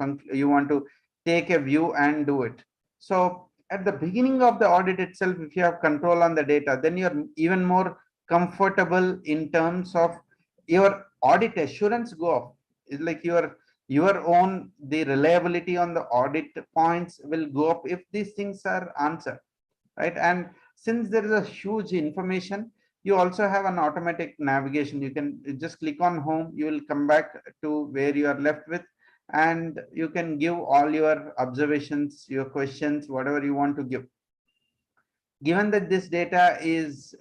take a view and do it. So at the beginning of the audit itself, if you have control on the data, then you're even more comfortable in terms of your audit assurance go up. It's like your own, the reliability on the audit points will go up if these things are answered, right? And since there is a huge information, you also have an automatic navigation. You can just click on home, you will come back to where you are left with, and you can give all your observations, your questions, whatever you want to give. Given that this data is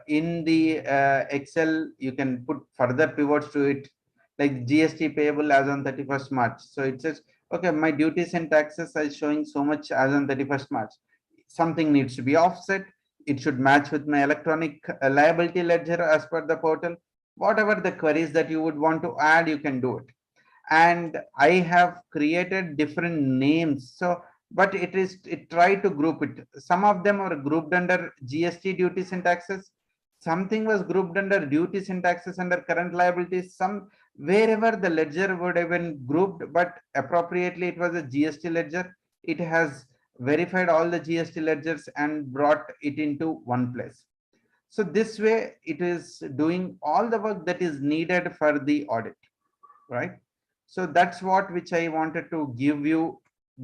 in the Excel, you can put further pivots to it, like GST payable as on 31st March. So it says, okay, my duties and taxes are showing so much as on 31st March. Something needs to be offset. It should match with my electronic liability ledger as per the portal. Whatever the queries that you would want to add, you can do it. And I have created different names. So but it tried to group it. Some of them are grouped under GST duties and taxes. Something was grouped under duties and taxes under current liabilities. Some wherever the ledger would have been grouped, but appropriately it was a GST ledger. It has verified all the GST ledgers and brought it into one place. So this way it is doing all the work that is needed for the audit, right? So that's what which I wanted to give you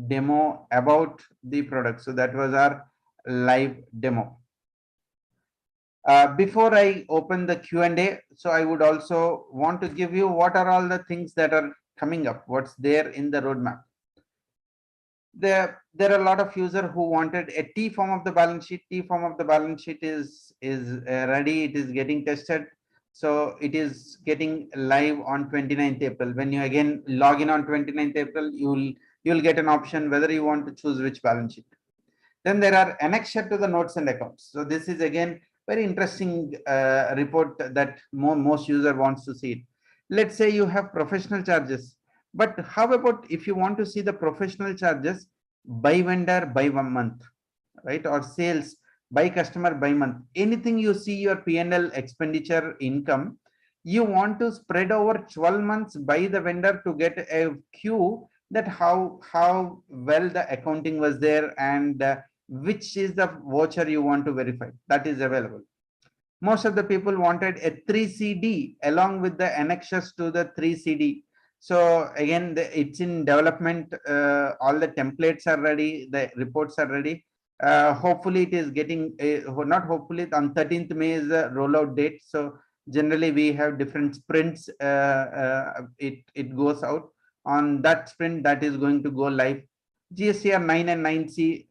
demo about the product. So that was our live demo. Before I open the Q&A, so I would also want to give you what are all the things that are coming up, what's there in the roadmap. There are a lot of users who wanted a T form of the balance sheet. T form of the balance sheet is ready. It is getting tested. So it is getting live on 29th April. When you again log in on 29th April, you'll get an option whether you want to choose which balance sheet. Then there are annexure to the notes and accounts. So this is again very interesting report that most user wants to see it. Let's say you have professional charges, but how about if you want to see the professional charges by vendor by 1 month, right? Or sales by customer by month. Anything you see your P&L expenditure income, you want to spread over 12 months by the vendor to get a cue that how well the accounting was there, and which is the voucher you want to verify. That is available. Most of the people wanted a 3CD along with the annexures to the 3CD. So again, it's in development. All the templates are ready. The reports are ready. Hopefully it is getting not hopefully, on 13th May is the rollout date. So generally we have different sprints. It goes out on that sprint that is going to go live. GSTR 9 and 9C,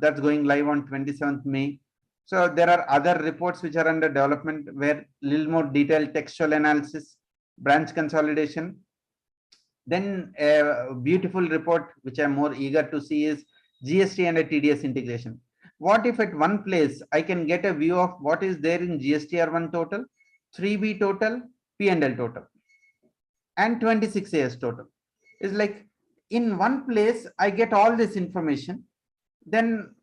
that's going live on 27th May. So there are other reports which are under development where little more detailed textual analysis, branch consolidation. Then a beautiful report which I'm more eager to see is GST and a TDS integration. What if at one place I can get a view of what is there in GSTR1 total, 3B total, P&L total, and 26AS total? Is like in one place I get all this information. Then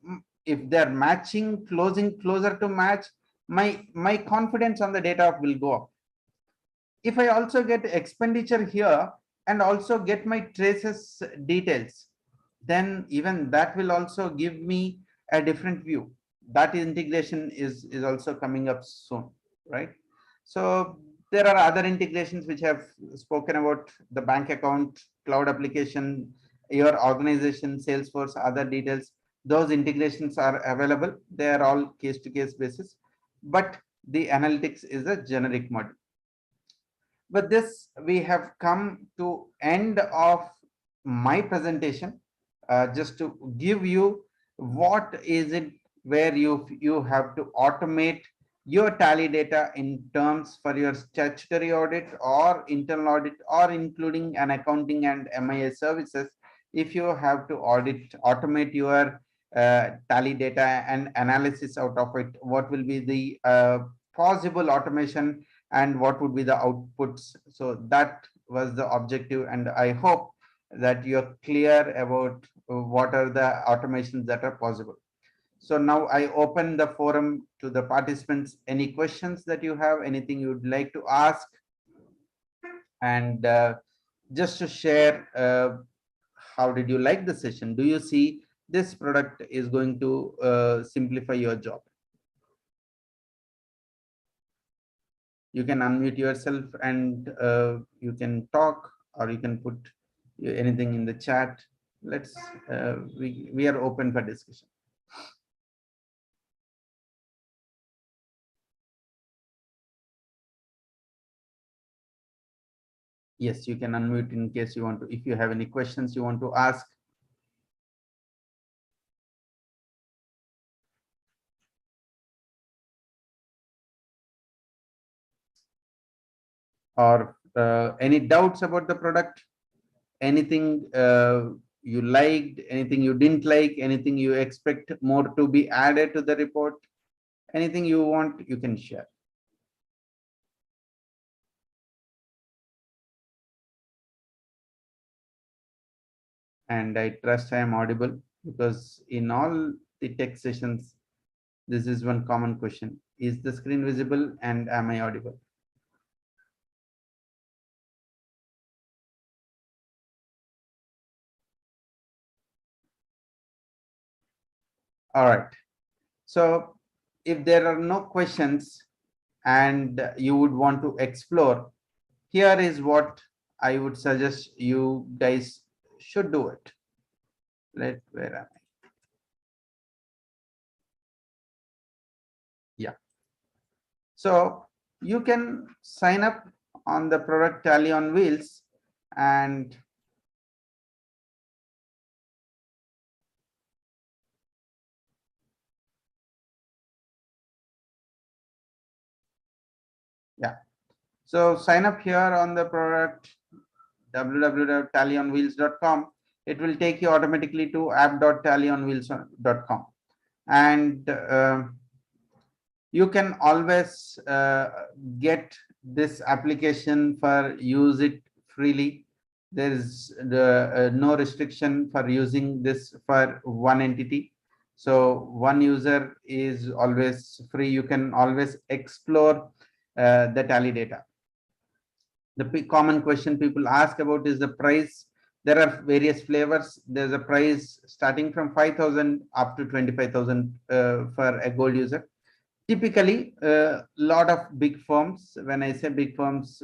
if they're matching, closer to match, my confidence on the data will go up. If I also get expenditure here and also get my traces details, then even that will also give me a different view. That integration is also coming up soon, right? So there are other integrations which have spoken about, the bank account, cloud application, your organization, Salesforce, other details. Those integrations are available. They are all case to case basis, but the analytics is a generic model. With this, we have come to end of my presentation. Just to give you what is it where you have to automate your tally data in terms for your statutory audit or internal audit, or including an accounting and MIS services. If you have to automate your tally data and analysis out of it, what will be the possible automation and what would be the outputs? So that was the objective, and I hope that you're clear about what are the automations that are possible. So now I open the forum to the participants. Any questions that you have, anything you'd like to ask? And just to share, how did you like the session? Do you see this product is going to simplify your job? You can unmute yourself and you can talk, or you can put anything in the chat. Let's we are open for discussion. Yes, you can unmute in case you want to, if you have any questions you want to ask. Or any doubts about the product, anything you liked, anything you didn't like, anything you expect more to be added to the report, anything you want, you can share. And I trust I am audible, because in all the tech sessions, this is one common question: is the screen visible and am I audible? All right. So if there are no questions and you would want to explore, here is what I would suggest you guys should do it. Where am I? Yeah. So you can sign up on the product Tally on Wheels, and yeah. So sign up here on the product www.tallyonwheels.com. It will take you automatically to app.tallyonwheels.com, and you can always get this application for use it freely. There is no restriction for using this for one entity. So one user is always free. You can always explore the tally data. The common question people ask about is the price. There are various flavors. There's a price starting from 5,000 up to 25,000 for a gold user. Typically, a lot of big firms, when I say big firms,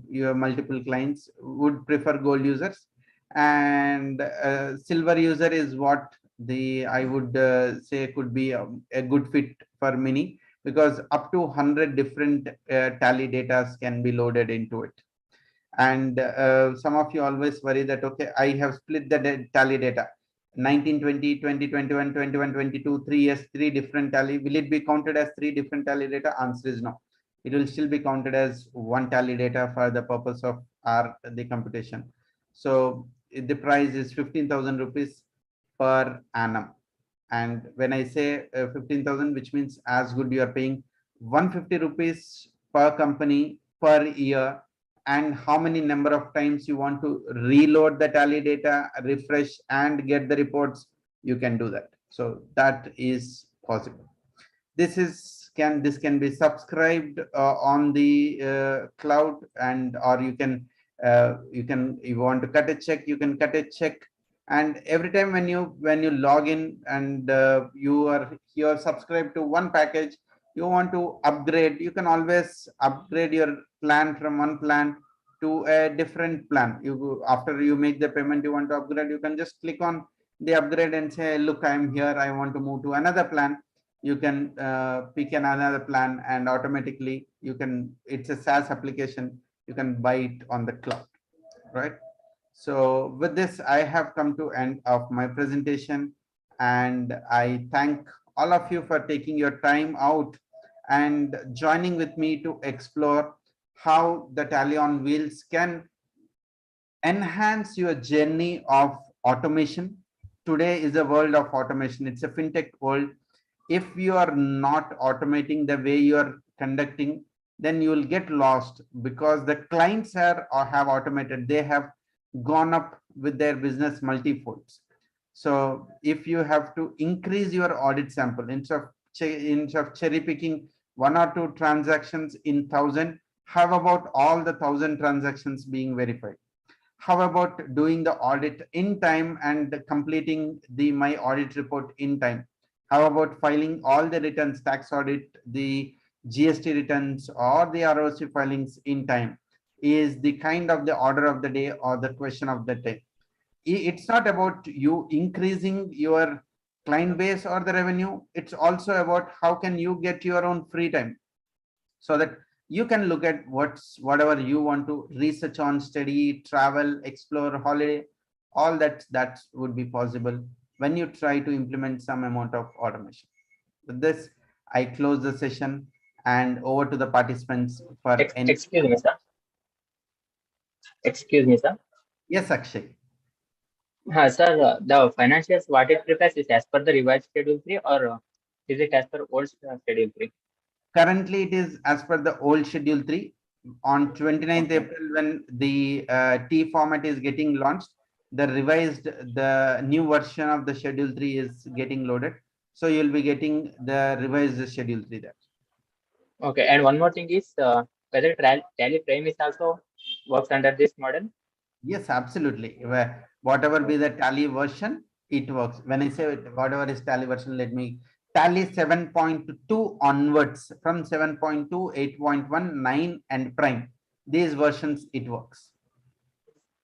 you have multiple clients, would prefer gold users, and silver user is what I would say could be a good fit for many, because up to 100 different tally data can be loaded into it. And some of you always worry that, okay, I have split the tally data 1920 2021 21 22 3 years, three different tally. Will it be counted as three different tally data? Answer is no. It will still be counted as one tally data for the purpose of our the computation. So the price is 15,000 rupees per annum. And when I say 15,000, which means as good you are paying 150 rupees per company per year, and how many number of times you want to reload the tally data, refresh and get the reports, you can do that. So that is possible. This can be subscribed on the cloud, and or you want to cut a check, you can cut a check. And every time when you log in and you are subscribed to one package, you want to upgrade, you can always upgrade your plan from one plan to a different plan. After you make the payment, you want to upgrade, you can just click on the upgrade and say, look, I'm here, I want to move to another plan. You can pick another plan, and automatically you can, it's a SaaS application, you can buy it on the cloud, right? So with this, I have come to end of my presentation, and I thank all of you for taking your time out and joining with me to explore how the Tally on Wheels can enhance your journey of automation. Today is a world of automation. It's a fintech world. If you are not automating the way you are conducting, then you will get lost, because the clients are or have automated, they have gone up with their business multifolds. So if you have to increase your audit sample, instead of cherry picking one or two transactions in 1,000, how about all the 1,000 transactions being verified? How about doing the audit in time and completing the my audit report in time? How about filing all the returns, tax audit, the GST returns, or the ROC filings in time? Is the kind of the order of the day or the question of the day. It's not about you increasing your client base or the revenue. It's also about how can you get your own free time, so that you can look at whatever you want to research on, study, travel, explore, holiday. All that would be possible when you try to implement some amount of automation. With this, I close the session, and over to the participants for any. Excuse me, sir. Excuse me, sir. Yes, Akshay. Sir, the financials what it prepares is as per the revised schedule 3, or is it as per old schedule 3? Currently it is as per the old schedule 3. On 29th Okay. April, when the T format is getting launched, the new version of the schedule 3 is getting loaded. So you'll be getting the revised schedule 3 there. Okay, and one more thing is whether Tally Prime is also works under this model. Yes, absolutely. Whatever be the Tally version, it works. When I say whatever is Tally version, let me Tally 7.2 onwards, from 7.2, 8.1, 9 and Prime. These versions, it works.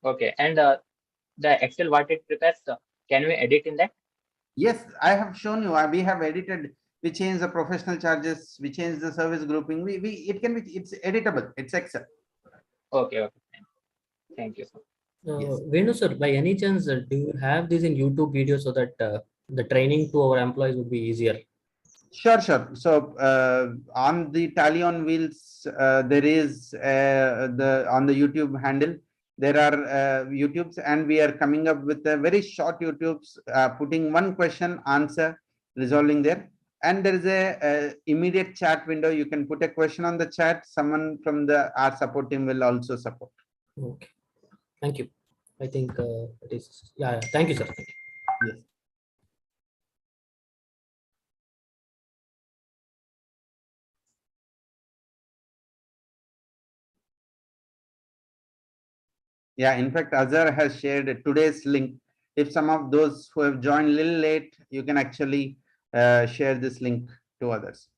Okay, and the Excel what it prepares, can we edit in that? Yes, I have shown you. We have edited. We change the professional charges. We change the service grouping. It can be. It's editable. It's Excel. Okay, okay. Thank you, sir. Yes. Venu sir, by any chance, do you have this in YouTube video so that the training to our employees would be easier? Sure, sure. So on the Tally on Wheels, there is on the YouTube handle, there are YouTubes, and we are coming up with a very short YouTubes, putting one question, answer, resolving there. And there is a immediate chat window. You can put a question on the chat. Someone from our support team will also support. Okay, thank you. I think it is. Yeah. Thank you, sir. Yes. Yeah, in fact, Azhar has shared today's link. If some of those who have joined a little late, you can actually share this link to others.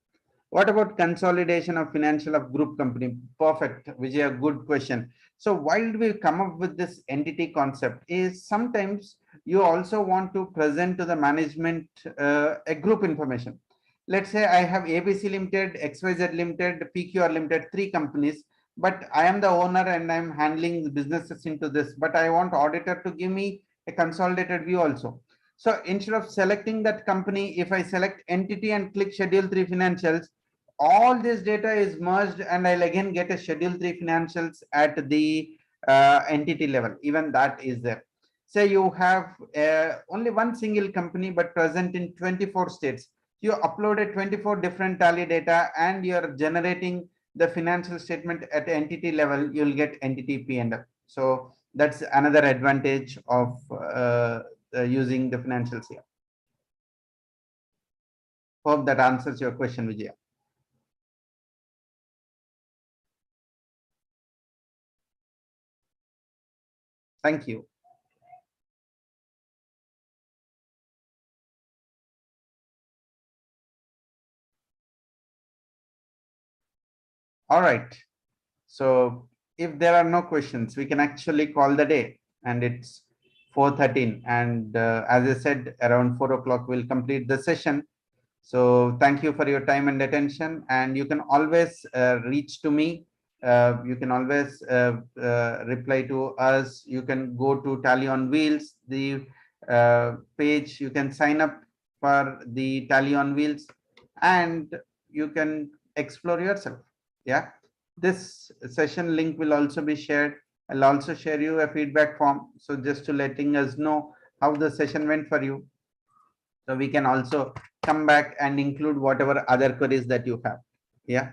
What about consolidation of financial of group company? Perfect, Vijay, good question. So why did we come up with this entity concept? Is sometimes you also want to present to the management a group information. Let's say I have ABC Limited, XYZ Limited, PQR Limited, 3 companies, but I am the owner and I'm handling the businesses into this, but I want auditor to give me a consolidated view also. So instead of selecting that company, if I select entity and click Schedule 3 financials, all this data is merged and I'll again get a Schedule 3 financials at the entity level. Even that is there. Say you have only one single company but present in 24 states. You uploaded 24 different tally data and you're generating the financial statement at entity level, you'll get entity P&L. So that's another advantage of using the financials here. Hope that answers your question, Vijaya. Thank you. All right. So if there are no questions, we can actually call the day, and it's 4:13. And as I said, around 4 o'clock, we'll complete the session. So thank you for your time and attention. And you can always reach to me. You can always reply to us. You can go to Tally on Wheels, the page. You can sign up for the Tally on Wheels, and you can explore yourself. Yeah, this session link will also be shared. I'll also share you a feedback form. So just to letting us know how the session went for you. So we can also come back and include whatever other queries that you have. Yeah.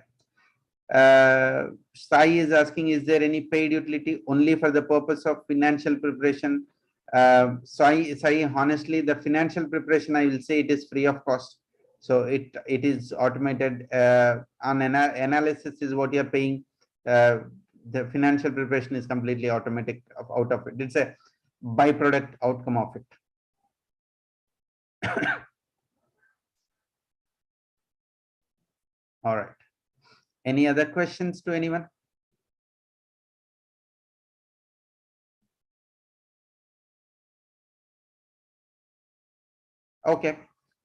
Sai is asking, is there any paid utility only for the purpose of financial preparation? Sai, honestly, the financial preparation, I will say it is free of cost. So it is automated. On analysis is what you're paying. The financial preparation is completely automatic out of it. It's a byproduct outcome of it. All right. Any other questions to anyone? Okay.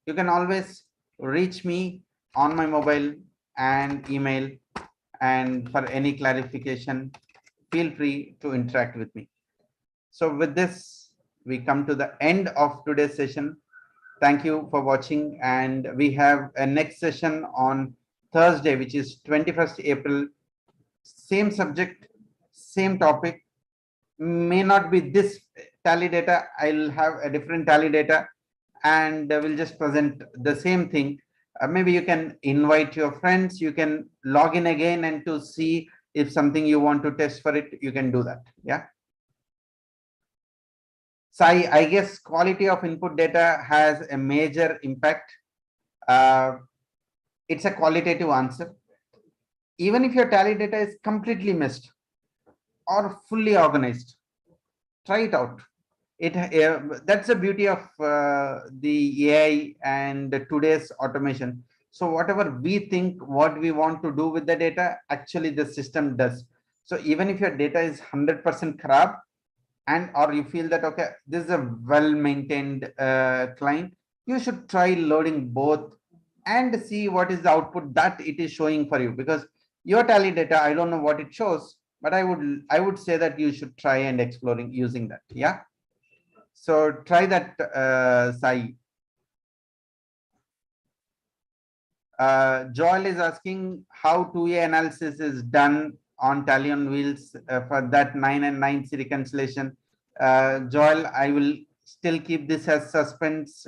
You can always reach me on my mobile and email, and for any clarification, feel free to interact with me. So with this, we come to the end of today's session. Thank you for watching, and we have a next session on Thursday, which is 21st April. Same subject, same topic. May not be this tally data. I'll have a different tally data, and we'll just present the same thing. Maybe you can invite your friends. You can log in again, and to see if something you want to test for it, you can do that. Yeah. So I guess quality of input data has a major impact. It's a qualitative answer. Even if your tally data is completely missed or fully organized, try it out. That's the beauty of the AI and today's automation. So whatever we think, what we want to do with the data, actually the system does. So even if your data is 100% corrupt, and or you feel that okay, this is a well-maintained client, you should try loading both and see what is the output that it is showing for you. Because your tally data, I don't know what it shows, but I would say that you should try and exploring using that. Yeah. So try that, Sai. Joel is asking how 2A analysis is done on Tally on Wheels for that 9 and 9C reconciliation. Joel, I will still keep this as suspense.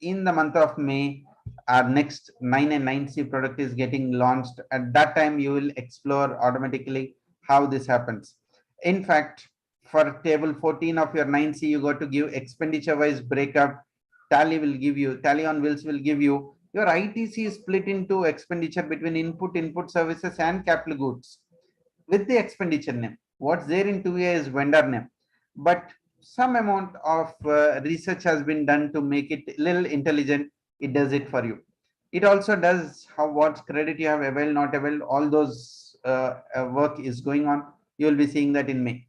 In the month of May, our next 9 and 9C product is getting launched. At that time, you will explore automatically how this happens. In fact, for table 14 of your 9C, you got to give expenditure wise breakup. Tally will give you, Tally on Wheels will give you your ITC is split into expenditure between input services and capital goods with the expenditure name. What's there in 2A is vendor name, but some amount of research has been done to make it a little intelligent. It does it for you. It also does how what credit you have availed, not availed. All those work is going on. You will be seeing that in May.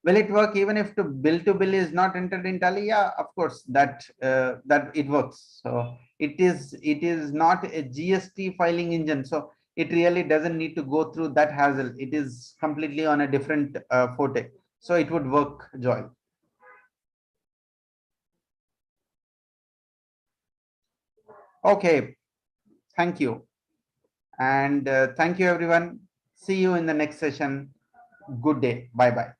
Will it work even if to bill is not entered in Tally? Yeah, of course, that it works. So it is not a GST filing engine. So it really doesn't need to go through that hassle. It is completely on a different forte. So it would work, Joel. Okay, thank you. And thank you, everyone. See you in the next session. Good day. Bye bye.